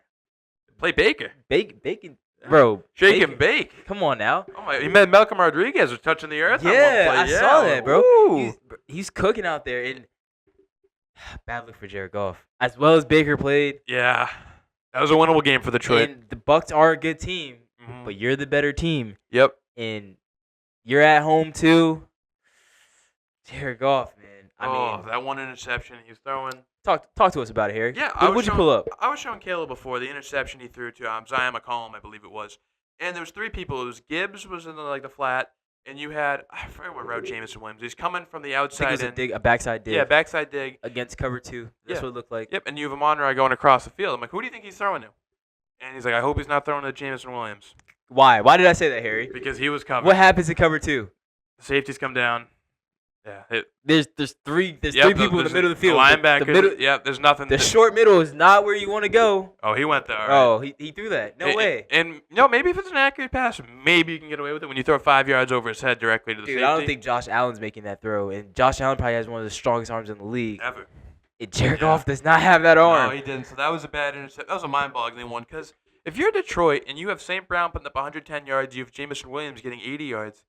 Play Baker. Bacon, bro. Shake Baker. and bake. Come on now. Oh my! He met Malcolm Rodriguez was touching the earth. on one Yeah, play. I saw that, bro. Ooh. He's cooking out there. And bad look for Jared Goff. As well as Baker played. Yeah, that was a winnable game for Detroit. And the Bucks are a good team, Mhm. but you're the better team. Yep. And you're at home too. Jared Goff, man. I mean, that one interception he was throwing. talk to us about it, Harry. Yeah, What'd you pull up? I was showing Caleb before the interception he threw to Zion McCollum, I believe it was. And there was 3 people. It was Gibbs was in the flat, and you had I forget what route Jameson Williams. He's coming from the I think outside it was in. a backside dig. Yeah, backside dig. Against cover 2. That's Yeah. what it looked like. Yep, and you have a Monroy going across the field. I'm like, who do you think he's throwing to? And he's like, I hope he's not throwing to Jameson Williams Why? Why did I say that, Harry? because he was covered. What happens in cover 2? The safeties come down. Yeah. There's three people in the middle of the field. The linebacker. The middle, Yep, there's nothing. the short middle is not where you want to go. Oh, he went there. All right. Oh, he threw that. No way. And maybe if it's an accurate pass, maybe you can get away with it when you throw 5 yards over his head directly to the Dude, safety. I don't think Josh Allen's making that throw. And Josh Allen probably has one of the strongest arms in the league. Ever. And Jared Goff does not have that arm. No, he didn't. So that was a bad interception. That was a mind-boggling one because If you're Detroit and you have St. Brown putting up 110 yards, you have Jamison Williams getting 80 yards,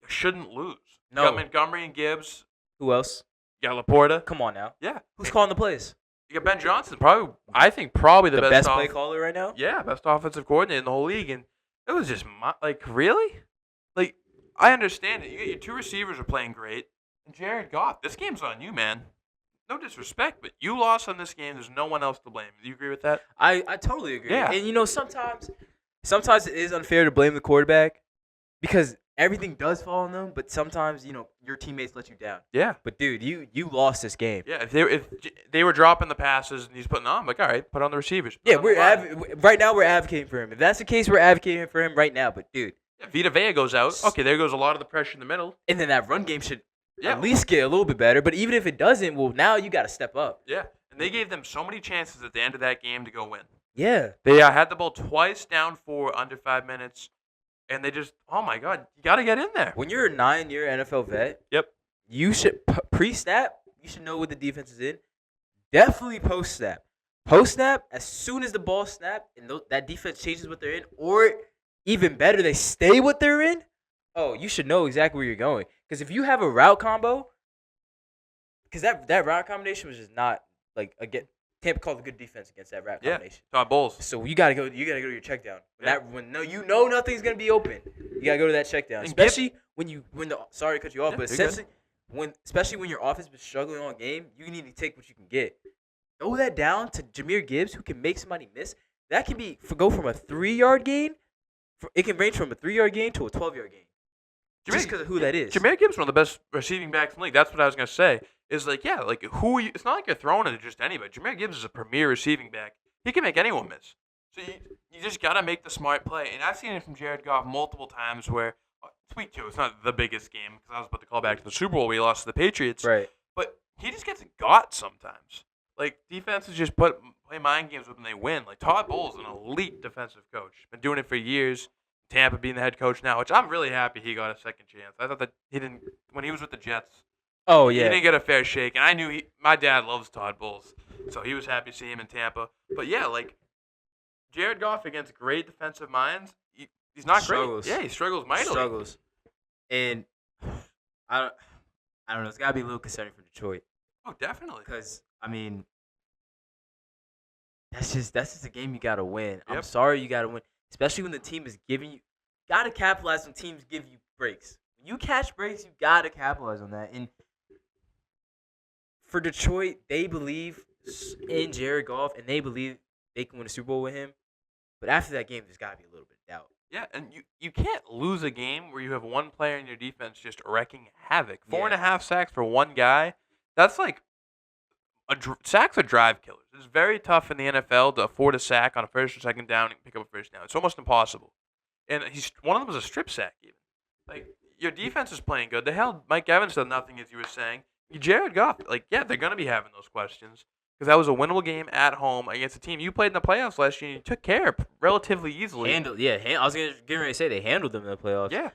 you shouldn't lose. No. You got Montgomery and Gibbs. Who else? You got Laporta. Come on now. Yeah. Who's calling the plays? You got Ben Johnson. I think probably the best play caller right now? Yeah, best offensive coordinator in the whole league. And it was just, really? Like, I understand it. You get your two receivers are playing great. And Jared Goff, this game's on you, man. No disrespect, but you lost on this game. There's no one else to blame. Do you agree with that? I totally agree. Yeah. And, sometimes it is unfair to blame the quarterback because everything does fall on them, but sometimes, your teammates let you down. Yeah. But, dude, you lost this game. Yeah, if they were dropping the passes and he's putting on, I'm like, all right, put on the receivers. Yeah, right now we're advocating for him. If that's the case, we're advocating for him right now. But, dude. Yeah, Vita Vea goes out. Okay, there goes a lot of the pressure in the middle. And then that run game should at least get a little bit better. But even if it doesn't, well, now you got to step up. Yeah, and they gave them so many chances at the end of that game to go win. Yeah. They had the ball twice down for under 5 minutes, and they just, oh, my God, you got to get in there. When you're a 9-year NFL vet, yep, you should, pre-snap, you should know what the defense is in. Definitely post-snap. Post-snap, as soon as the ball snapped and that defense changes what they're in, or even better, they stay what they're in, oh, you should know exactly where you're going. Because if you have a route combo, because that route combination was just not, Tampa called a good defense against that route combination. Todd Bowles. So you gotta go to your check down. Nothing's gonna be open. You gotta go to that check down. Especially sorry to cut you off, but especially when your offense is struggling on game, you need to take what you can get. Throw that down to Jahmyr Gibbs, who can make somebody miss. That can go from a 3-yard gain. It can range from a 3-yard gain to a 12-yard gain. Just because of who that is. Jahmyr Gibbs is one of the best receiving backs in the league. That's what I was gonna say. Is who are you? It's not like you're throwing it to just anybody. Jahmyr Gibbs is a premier receiving back. He can make anyone miss. So you just gotta make the smart play. And I've seen it from Jared Goff multiple times where Week 2, it's not the biggest game because I was about to call back to the Super Bowl where he lost to the Patriots. Right. But he just gets got sometimes. Like, defenses just play mind games with him and they win. Like, Todd Bowles is an elite defensive coach. Been doing it for years. Tampa being the head coach now, which I'm really happy he got a second chance. I thought that he didn't, when he was with the Jets. Oh, yeah. He didn't get a fair shake. And I knew my dad loves Todd Bowles. So he was happy to see him in Tampa. But, yeah, Jared Goff against great defensive minds, he's not struggles. Great. Yeah, he struggles mightily. Struggles. And I don't know. It's got to be a little concerning for Detroit. Oh, definitely. Because, that's just a game you got to win. Yep. I'm sorry you got to win. Especially when the team is giving you – got to capitalize when teams give you breaks. When you catch breaks, you got to capitalize on that. And for Detroit, they believe in Jared Goff, and they believe they can win a Super Bowl with him. But after that game, there's got to be a little bit of doubt. Yeah, and you can't lose a game where you have one player in your defense just wrecking havoc. 4.5 sacks for one guy. That's sacks are drive killers. It's very tough in the NFL to afford a sack on a first or second down and pick up a first down. It's almost impossible. And one of them was a strip sack even. Your defense is playing good. They held Mike Evans to nothing, as you were saying. Jared Goff, they're going to be having those questions. Because that was a winnable game at home against a team you played in the playoffs last year and you took care of relatively easily. I was getting ready to say they handled them in the playoffs. Yeah.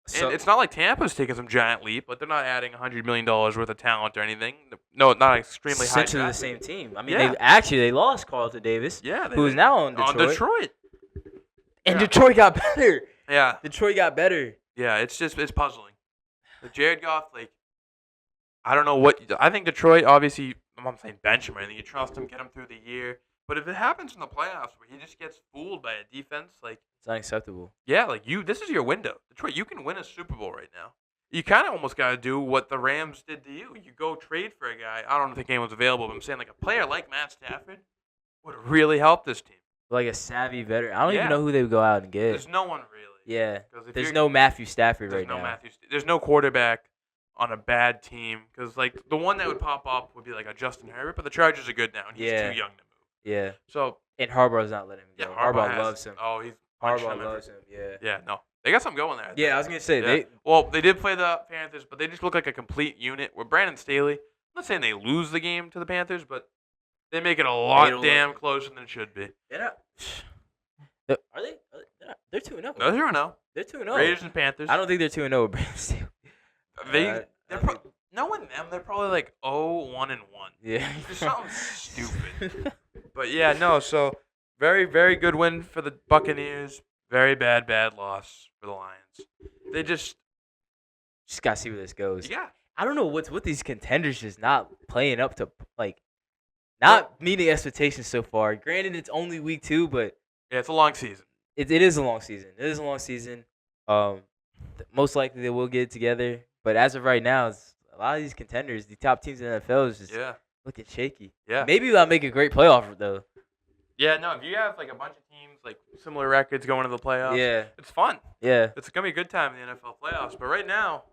So, and it's not like Tampa's taking some giant leap, but they're not adding $100 million worth of talent or anything. No, not extremely high. Essentially the same team. They lost Carlton Davis, who is now on Detroit. And Detroit got better. Yeah. Detroit got better. Yeah, it's puzzling. Jared Goff, I don't know what – I think Detroit, obviously – I'm not saying bench him or anything. You trust him, get him through the year. But if it happens in the playoffs where he just gets fooled by a defense, it's unacceptable. Yeah, this is your window. Detroit, you can win a Super Bowl right now. You kind of almost got to do what the Rams did to you. You go trade for a guy. I don't think anyone's available, but I'm saying a player like Matt Stafford would really help this team. Like a savvy veteran. I don't even know who they would go out and get. There's no one really. Yeah. There's no Matthew Stafford right now. There's no quarterback on a bad team because the one that would pop up would be a Justin Herbert, but the Chargers are good now and he's too young to move. Yeah. So and Harbaugh's not letting him go. Yeah, Harbaugh loves him. Oh, Harbaugh loves him. Yeah. Yeah, no, they got something going there. Yeah, I was gonna say they did play the Panthers, but they just look like a complete unit. Where Brandon Staley, I'm not saying they lose the game to the Panthers, but they make it a lot damn closer than it should be. Are they? They're 2-0. No, they're 2-0. They're 2-0. Raiders and Panthers. I don't think they're 2-0 with Brandon Staley. Knowing them, they're probably 0-1-1. Yeah. There's something stupid. But yeah, no. So Very, very good win for the Buccaneers. Very bad loss for the Lions. They just gotta see where this goes. yeah. I don't know what's with these contenders just not playing up to not meeting expectations so far. Granted, it's only week 2, but Yeah, it's a long season. it is a long season. It is a long season. Most likely they will get it together, but as of right now, it's a lot of these contenders, the top teams in the NFL, is just looking shaky. Yeah. Maybe that'll make a great playoff though. Yeah, no, if you have like a bunch of teams like similar records going to the playoffs, Yeah. it's fun. Yeah. It's gonna be a good time in the NFL playoffs. But right now,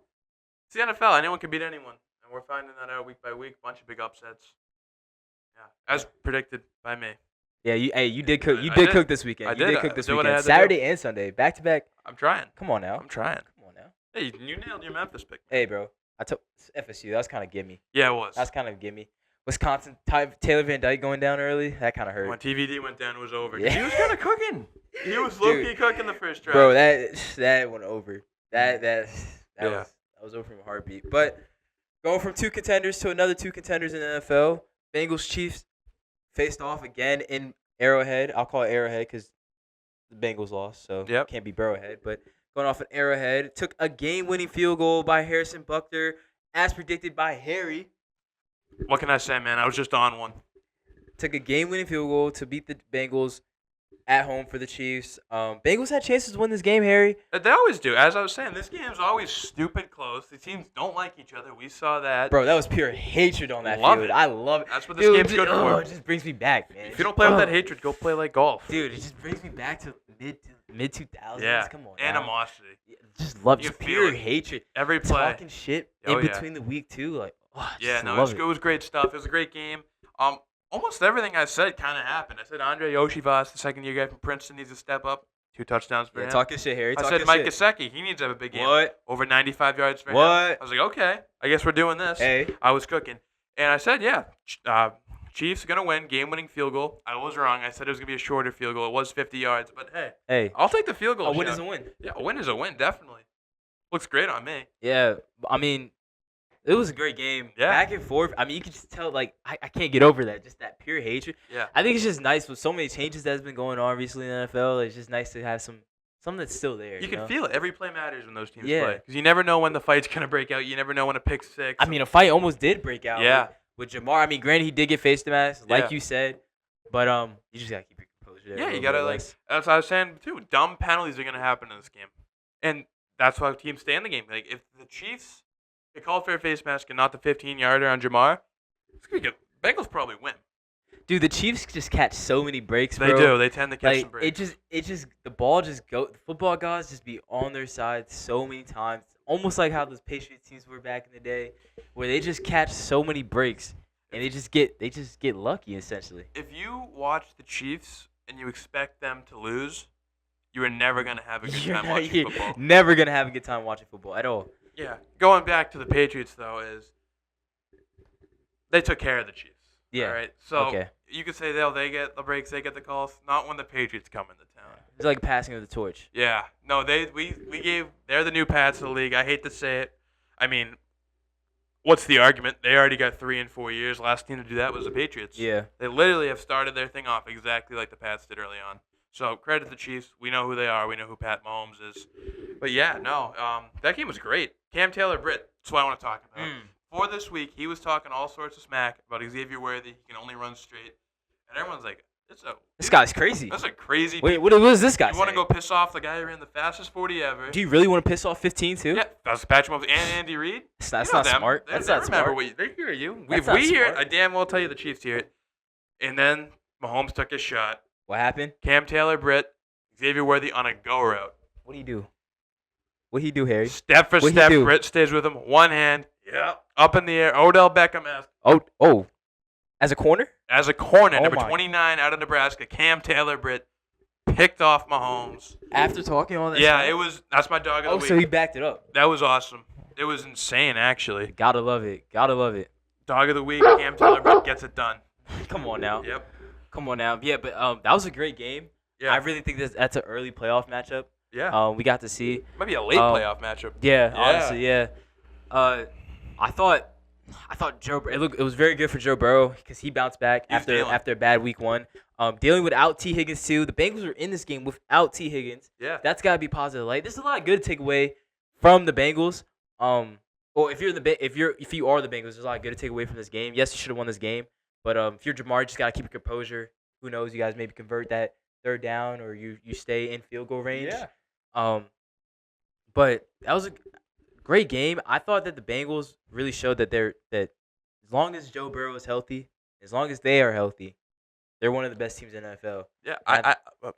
it's the NFL. Anyone can beat anyone, and we're finding that out week by week. Bunch of big upsets. Yeah, as predicted by me. Yeah, you did cook. You I did did. cook this weekend. I You did. did cook I this did what I weekend. had to do. Saturday and Sunday, back to back. I'm trying. Come on now. I'm trying. Come on now. Hey, you nailed your Memphis pick. Hey, bro. I took FSU. That was kind of gimme. Yeah, it was. That's kind of gimme. Wisconsin, Taylor Van Dyke going down early. That kind of hurt. When TVD went down, it was over. Yeah. He was kind of cooking. He was low-key cooking the first drive. Bro, that went over. That was over from a heartbeat. But going from 2 contenders to another 2 contenders in the NFL, Bengals Chiefs faced off again in Arrowhead. I'll call it Arrowhead because the Bengals lost, so can't be Burrowhead. But going off an Arrowhead, took a game-winning field goal by Harrison Butker, as predicted by Harry. What can I say, man? I was just on one. Took a game-winning field goal to beat the Bengals at home for the Chiefs. Bengals had chances to win this game, Harry. They always do. As I was saying, this game's always stupid close. The teams don't like each other. We saw that. Bro, that was pure hatred on that Love field. it. I love it. That's what this game's good for. It just brings me back, man. If you don't play with that hatred, go play like golf. Dude, it just brings me back to mid 2000s. Yeah. Come on, Animosity. now. Just love You just feel pure it. hatred. Every play. Talking shit Oh, in yeah. between the week too, like. Oh, Yeah, no, it was great stuff. It was a great game. Almost everything I said kind of happened. I said Andre Yoshivas, the second-year guy from Princeton, needs to step up. 2 touchdowns for him. Talking shit, Harry. I said Mike Gesicki, he needs to have a big game. What? Over 95 yards for him. What? I was like, okay, I guess we're doing this. Hey. I was cooking. And I said, yeah, Chiefs are going to win, game-winning field goal. I was wrong. I said it was going to be a shorter field goal. It was 50 yards. But, hey, I'll take the field goal. A win shot. is a win. Yeah, a win is a win, definitely. Looks great on me. Yeah, I mean, it was a great game. Yeah. Back and forth. I mean, you can just tell, like, I can't get over that. Just that pure hatred. Yeah. I think it's just nice with so many changes that's been going on recently in the NFL. It's just nice to have something that's still there. You know? can feel it. Every play matters when those teams Yeah. play. Because you never know when the fight's going to break out. You never know when a pick six. I mean, a fight almost did break out. Yeah. With Jamar. I mean, granted, he did get face to mask, like Yeah. you said. But you just got to keep your composure there. Yeah, a you little got to, bit like, less. that's what I was saying, too. Dumb penalties are going to happen in this game. And that's why teams stay in the game. Like, if the Chiefs, they call for a face mask and not the 15-yarder on Jamar, it's going to be good. Bengals probably win. Dude, the Chiefs just catch so many breaks, bro. They do. They tend to catch Like, some breaks. it just, the ball just the football guys just be on their side so many times. Almost like how those Patriots teams were back in the day, where they just catch so many breaks and they just get lucky essentially. If you watch the Chiefs and you expect them to lose, you are never going to have a good time watching football. Never gonna have a good time watching football at all. Yeah. Going back to the Patriots, though, is they took care of the Chiefs. Yeah. All right. So Okay. you could say they get the breaks, they get the calls. Not when the Patriots come into town. It's like passing of the torch. Yeah. No, they're the new Pats of the league. I hate to say it. I mean, what's the argument? They already got 3 and 4 years. Last team to do that was the Patriots. Yeah. They literally have started their thing off exactly like the Pats did early on. So credit to the Chiefs. We know who they are. We know who Pat Mahomes is. But yeah, no, that game was great. Cam Taylor-Britt. That's what I want to talk about. For this week, he was talking all sorts of smack about Xavier Worthy. He can only run straight, and everyone's like, This guy's crazy. That's a crazy. Wait, what is this guy? You want to go piss off the guy who ran the fastest 40 ever? Do you really want to piss off 15 too? Yeah, that's Patrick Mahomes and Andy Reid. That's not smart. They That's not remember smart. they hear you. That's If not we hear it, smart. I damn well tell you the Chiefs hear it. And then Mahomes took his shot. What happened? Cam Taylor-Britt, Xavier Worthy on a go route. What do you do? What he do, Harry? Step for What'd he step, do? Britt stays with him. One hand. Yeah. Up in the air. Odell Beckham-esque. Oh, as a corner? As a corner, Oh number my. 29 out of Nebraska, Cam Taylor-Britt picked off Mahomes. After talking all that. Yeah, stuff? that's my dog of the week. So he backed it up. That was awesome. It was insane, actually. Gotta love it. Gotta love it. Dog of the week, Cam Taylor-Britt gets it done. Come on now. Yep. Come on now. Yeah, but that was a great game. Yeah. I really think that's an early playoff matchup. Yeah. We got to see. Might be a late playoff matchup. Yeah, Yeah. honestly, yeah. I thought Joe. It was very good for Joe Burrow because he bounced back He's after dealing. a bad week 1. Dealing without T. Higgins too. The Bengals are in this game without T. Higgins. Yeah. That's gotta be positive. Like, there's a lot of good to take away from the Bengals. Or if you are the Bengals, there's a lot of good to take away from this game. Yes, you should have won this game, but if you're Jamar, you just gotta keep your composure. Who knows? You guys maybe convert that third down, or you stay in field goal range. Yeah. But that was a great game. I thought that the Bengals really showed that as long as Joe Burrow is healthy, as long as they are healthy, they're one of the best teams in the NFL. Yeah,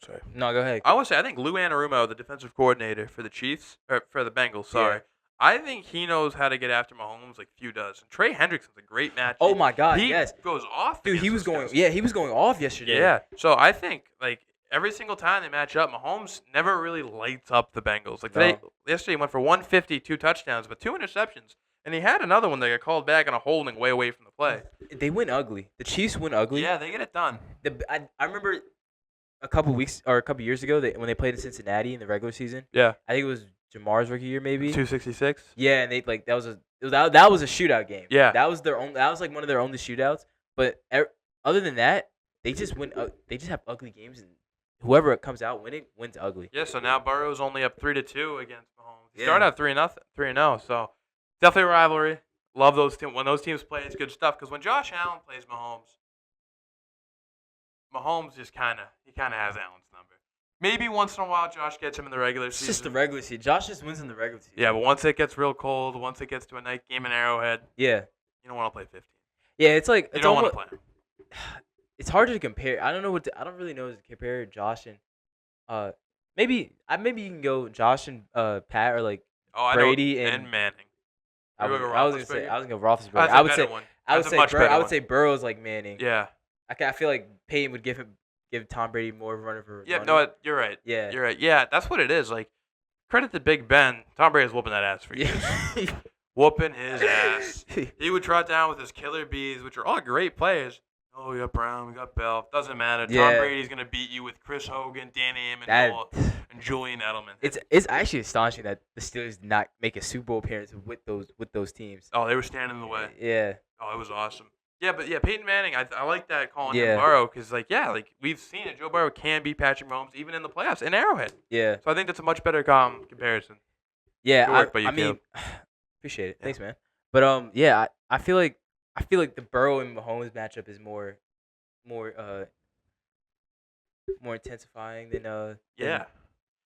sorry. No, go ahead. I want to say I think Lou Anarumo, the defensive coordinator for the Chiefs or for the Bengals, sorry. Yeah. I think he knows how to get after Mahomes like few does. And Trey Hendrickson's a great match. Oh my God, he yes. goes off. Dude, he was going off yesterday. Yeah. So I think like every single time they match up, Mahomes never really lights up the Bengals. Like yesterday he went for 150, 2 touchdowns, but 2 interceptions. And he had another one that got called back on a holding way away from the play. They win ugly. The Chiefs win ugly. Yeah, they get it done. I remember a couple years ago when they played in Cincinnati in the regular season. Yeah. I think it was Jamar's rookie year, maybe 266. Yeah, and they that was a shootout game. Yeah, that was like one of their only shootouts. But other than that, they just win. They just have ugly games, and whoever comes out winning wins ugly. Yeah. So now Burrow's only up 3-2 against Mahomes. He started out 3-0. So definitely a rivalry. Love those teams. When those teams play, it's good stuff. Because when Josh Allen plays Mahomes just kind of has Allen's number. Maybe once in a while, Josh gets him in the regular season. It's just the regular season. Josh just wins in the regular season. Yeah, but once it gets real cold, once it gets to a night game in Arrowhead, yeah, you don't want to play 15. Yeah, it's like you don't want to play him. It's hard to compare. I don't really know to compare Josh and maybe you can go Josh and Pat or like Brady and Manning. I was gonna go Roethlisberger. I would say Burrow's like Manning. Yeah. I feel like Peyton would give Tom Brady more of a runner for. Yeah, no, you're right. Yeah, you're right. Yeah, that's what it is. Like, credit to Big Ben. Tom Brady's whooping that ass for years. Whooping his ass. He would trot down with his killer bees, which are all great players. Oh, we got Brown, we got Bell. Doesn't matter. Yeah. Tom Brady's gonna beat you with Chris Hogan, Danny Amendola, and Julian Edelman. It's actually astonishing that the Steelers did not make a Super Bowl appearance with those teams. Oh, they were standing in the way. Yeah. Oh, it was awesome. Yeah, but Peyton Manning, I like that calling him Burrow because, we've seen it. Joe Burrow can beat Patrick Mahomes even in the playoffs in Arrowhead. Yeah. So I think that's a much better comparison. Yeah, Good work by you, appreciate it. Yeah. Thanks, man. But I feel like the Burrow and Mahomes matchup is more intensifying than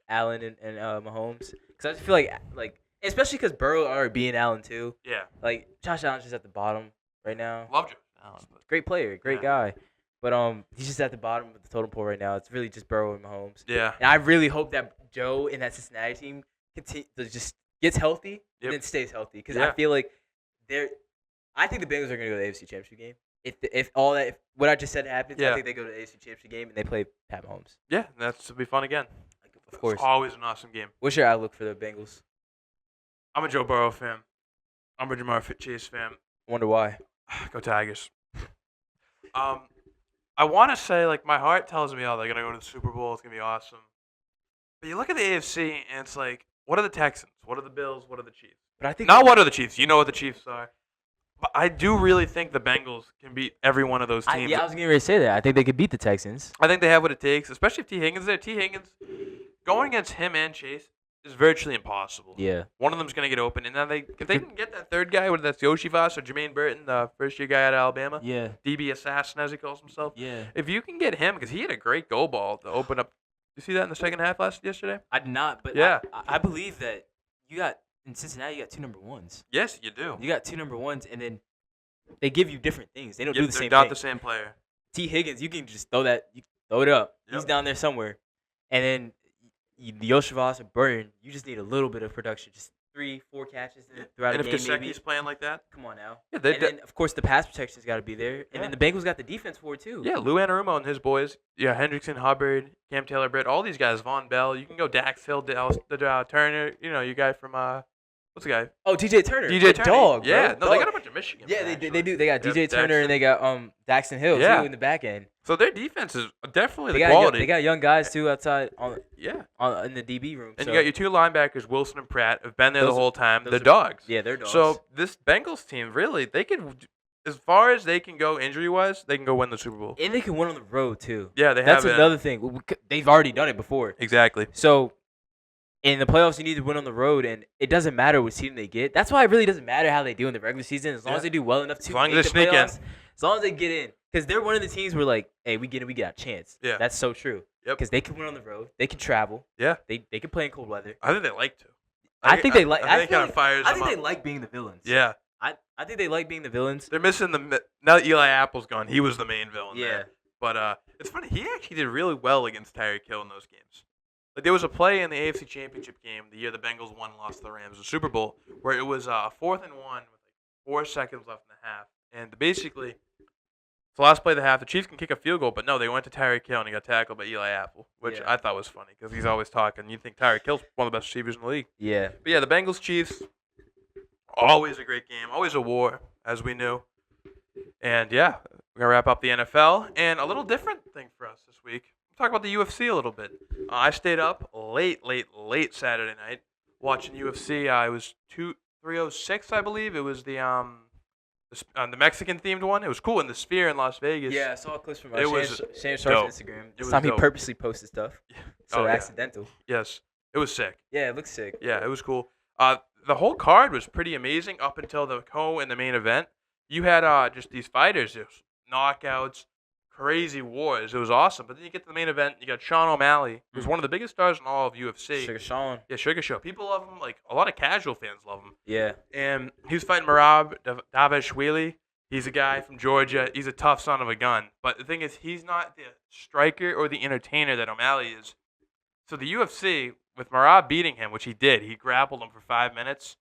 Allen and Mahomes, because I feel like especially because Burrow already being Allen too. Yeah. Like Josh Allen's just at the bottom right now. Love Josh Allen. Great player, great guy. But he's just at the bottom of the totem pole right now. It's really just Burrow and Mahomes. Yeah. And I really hope that Joe and that Cincinnati team just gets healthy and then stays healthy, because I feel like I think the Bengals are going to go to the AFC Championship game. If what I just said happens, I think they go to the AFC Championship game and they play Pat Mahomes. Yeah, that's to be fun again. Of course. It's always an awesome game. What's your outlook for the Bengals? I'm a Joe Burrow fan. I'm a Jamar Chase fan. Wonder why. Go Tigers. I want to say, my heart tells me, they're going to go to the Super Bowl. It's going to be awesome. But you look at the AFC, and it's like, what are the Texans? What are the Bills? What are the Chiefs? But I think not what are the Chiefs. You know what the Chiefs are. But I do really think the Bengals can beat every one of those teams. I was getting ready to say that. I think they could beat the Texans. I think they have what it takes, especially if T. Higgins is there. T. Higgins, going against him and Chase is virtually impossible. Yeah. One of them's going to get open. And then if they can get that third guy, whether that's Yoshi Voss or Jermaine Burton, the first-year guy out of Alabama. Yeah. DB Assassin, as he calls himself. Yeah. If you can get him, because he had a great go ball to open up. You see that in the second half yesterday? I did not, but yeah. I believe that in Cincinnati, you got 2 number ones. Yes, you do. You got 2 number ones, and then they give you different things. They don't do the same thing. They're not the same player. T. Higgins, you can just throw it up. Yep. He's down there somewhere. And then the Yoshivas or Burton, you just need a little bit of production. Just 3-4 catches throughout a game. And if Gesicki's playing like that? Come on now. Yeah, and then, of course, the pass protection's got to be there. And then the Bengals got the defense for it, too. Yeah, Lou Anarumo and his boys. Yeah, Hendrickson, Hubbard, Cam Taylor-Britt, all these guys. Von Bell. You can go Dax Hill, Turner. You know, you guy from what's the guy? Oh, DJ Turner. DJ Turner. Dog. Yeah, bro. They got a bunch of Michigan. Yeah, they do. They got DJ Turner and they got Daxton Hill too in the back end. So their defense is definitely quality. They got young guys too outside in the DB room. And you got your 2 linebackers, Wilson and Pratt, have been there the whole time. They're dogs. Yeah, they're dogs. So this Bengals team, really, they could as far as they can go injury-wise, they can go win the Super Bowl. And they can win on the road too. Yeah, they That's have it. another thing. They've already done it before. Exactly. So in the playoffs, you need to win on the road, and it doesn't matter what season they get. That's why it really doesn't matter how they do in the regular season, as long as they do well enough to long make as the they sneak in. playoffs. As long as they get in, because they're one of the teams where like, hey, we get it, we get a chance. Yeah. That's so true. Yep. Because they can win on the road, they can travel. Yeah. They can play in cold weather. I think they like to. I think they like. I think it kind of fires I them think up. they like being the villains. Yeah. I think they like being the villains. They're missing now that Eli Apple's gone, he was the main villain. Yeah. There. But it's funny. He actually did really well against Tyreek Hill in those games. Like there was a play in the AFC Championship game the year the Bengals won and lost to the Rams, the Super Bowl, where it was 4th and 1 with like 4 seconds left in the half, and basically, it's the last play of the half. The Chiefs can kick a field goal, but no, they went to Tyreek Hill and he got tackled by Eli Apple, which I thought was funny because he's always talking. You think Tyreek Hill's one of the best receivers in the league? Yeah. But yeah, the Bengals Chiefs, always a great game, always a war, as we knew. And yeah, we're gonna wrap up the NFL and a little different thing for us this week. Talk about the UFC a little bit. I stayed up late Saturday night watching UFC. It was 306, I believe. It was the Mexican themed one. It was cool in the Sphere in Las Vegas. Yeah, I saw clips from dope. Shane Sharp's Instagram. This time he purposely posted stuff, so accidental. Yes, it was sick. Yeah, it looks sick. Yeah, it was cool. The whole card was pretty amazing up until the in the main event. You had just these fighters, it was knockouts, crazy wars. It was awesome. But then you get to the main event, you got Sean O'Malley, who's one of the biggest stars in all of UFC. Sugar Sean. Yeah, Sugar Show. People love him. Like, a lot of casual fans love him. Yeah. And he was fighting Merab Davishvili. He's a guy from Georgia. He's a tough son of a gun. But the thing is, he's not the striker or the entertainer that O'Malley is. So the UFC, with Merab beating him, which he did, he grappled him for 5 minutes.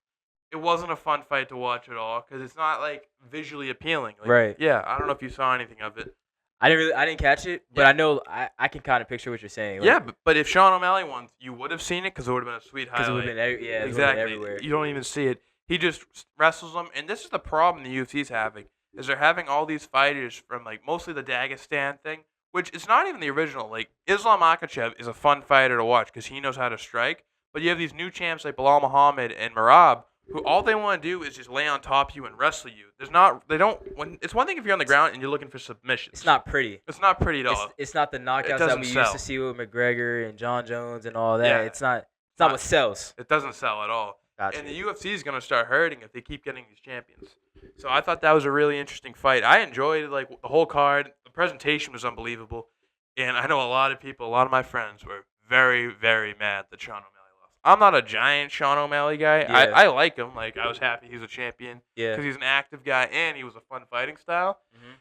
It wasn't a fun fight to watch at all because it's not, like, visually appealing. Like, right. Yeah, I don't know if you saw anything of it. I didn't catch it, but I know I can kind of picture what you're saying. Like, yeah, but if Sean O'Malley won, you would have seen it because it would have been a sweet highlight. Because it would have been, exactly. everywhere. You don't even see it. He just wrestles them, and this is the problem the UFC's having, is they're having all these fighters from, like, mostly the Dagestan thing, which is not even the original. Like, Islam Makhachev is a fun fighter to watch because he knows how to strike, but you have these new champs like Bilal Muhammad and Merab, who all they want to do is just lay on top of you and wrestle you. It's one thing if you're on the ground and you're looking for submissions. It's not pretty. It's not pretty at all. It's not the knockouts that we used to see with McGregor and John Jones and all that. Yeah. It's not what sells. It doesn't sell at all. Gotcha. And the UFC is going to start hurting if they keep getting these champions. So I thought that was a really interesting fight. I enjoyed like the whole card. The presentation was unbelievable. And I know a lot of my friends were very, very mad that Sean O'Malley lost. I'm not a giant Sean O'Malley guy. Yeah. I like him. Like, I was happy he's a champion. Yeah. Because he's an active guy and he was a fun fighting style. Mm-hmm.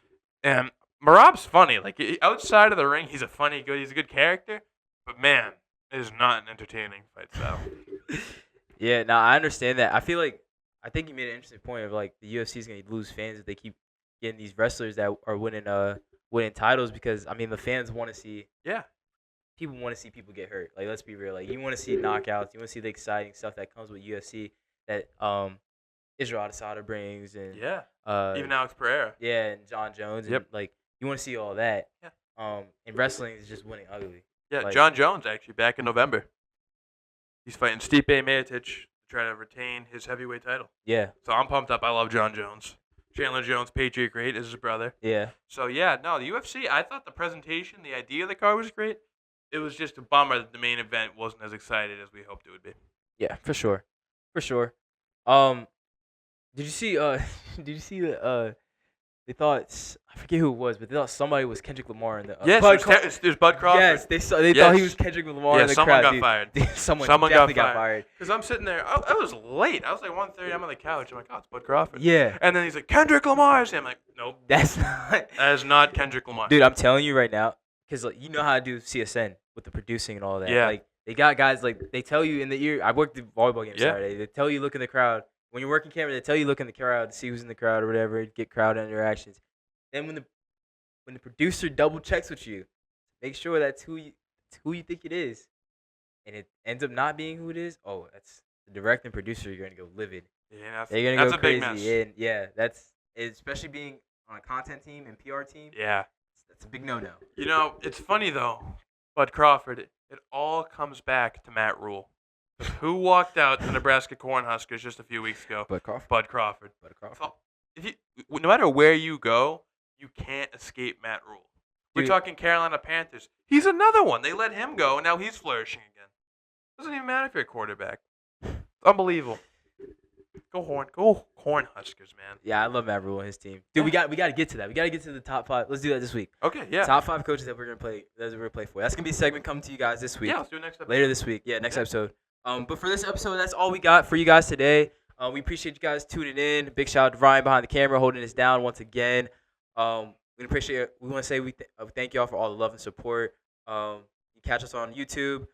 And Merab's funny. Like, outside of the ring, he's a good character. But man, it is not an entertaining fight style. Yeah, no, I understand that. I think you made an interesting point of like the UFC is gonna lose fans if they keep getting these wrestlers that are winning titles because I mean the fans want to see. Yeah. People want to see people get hurt. Like let's be real. Like you want to see knockouts. You want to see the exciting stuff that comes with UFC that Israel Adesanya brings and even Alex Pereira. Yeah, and John Jones. Yep. And, like you want to see all that. Yeah. And wrestling is just winning ugly. Yeah, like, John Jones actually back in November. He's fighting Stipe Miocic to try to retain his heavyweight title. Yeah. So I'm pumped up. I love John Jones. Chandler Jones, Patriot great, is his brother. Yeah. So yeah, no, the UFC. I thought the presentation, the idea of the card was great. It was just a bummer that the main event wasn't as excited as we hoped it would be. Yeah, for sure. Did you see the they thought I forget who it was, but they thought somebody was Kendrick Lamar in the yes, there's Bud Crawford. Yes, they thought he was Kendrick Lamar in the someone crowd. Got fired. Someone definitely got fired. Because I'm sitting there, I was late. I was like 1:30. I'm on the couch. I'm like, oh, it's Bud Crawford. Yeah. And then he's like, Kendrick Lamar. I'm like, nope. That's not. That is not Kendrick Lamar. Dude, I'm telling you right now, because like, you know how to do CSN with the producing and all that. Yeah. Like they got guys like they tell you in the ear. I worked the volleyball game Saturday. They tell you look in the crowd when you're working camera. They tell you look in the crowd to see who's in the crowd or whatever. Get crowd interactions. Then when the producer double checks with you, make sure that's who you think it is, and it ends up not being who it is. Oh, that's the director and producer. You're gonna go livid. Yeah, they're gonna go crazy. Big mess. And yeah, that's especially being on a content team and PR team. Yeah, that's a big no-no. You know, it's funny though, Bud Crawford. It all comes back to Matt Rule. Who walked out the Nebraska Cornhuskers just a few weeks ago? Bud Crawford. Bud Crawford. Bud Crawford. no matter where you go, you can't escape Matt Rule. We're Dude. talking Carolina Panthers. He's another one. They let him go, and now he's flourishing again. Doesn't even matter if you're a quarterback. Unbelievable. Go Horn Huskers, man. Yeah, I love Matt Rule and his team. Dude, Yeah. we got to get to that. We got to get to the top 5. Let's do that this week. Okay, yeah. Top 5 coaches that we're gonna play. For. That's gonna be a segment coming to you guys this week. Yeah, let's do it next episode. Later this week. Yeah, next episode. But for this episode, that's all we got for you guys today. We appreciate you guys tuning in. Big shout out to Ryan behind the camera holding us down once again. We appreciate it. We want to say we thank y'all for all the love and support. You can catch us on YouTube.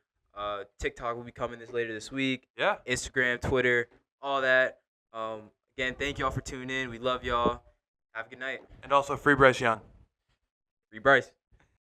TikTok will be coming later this week. Yeah. Instagram, Twitter, all that. Again, thank y'all for tuning in. We love y'all. Have a good night. And also, free Bryce Young. Free Bryce.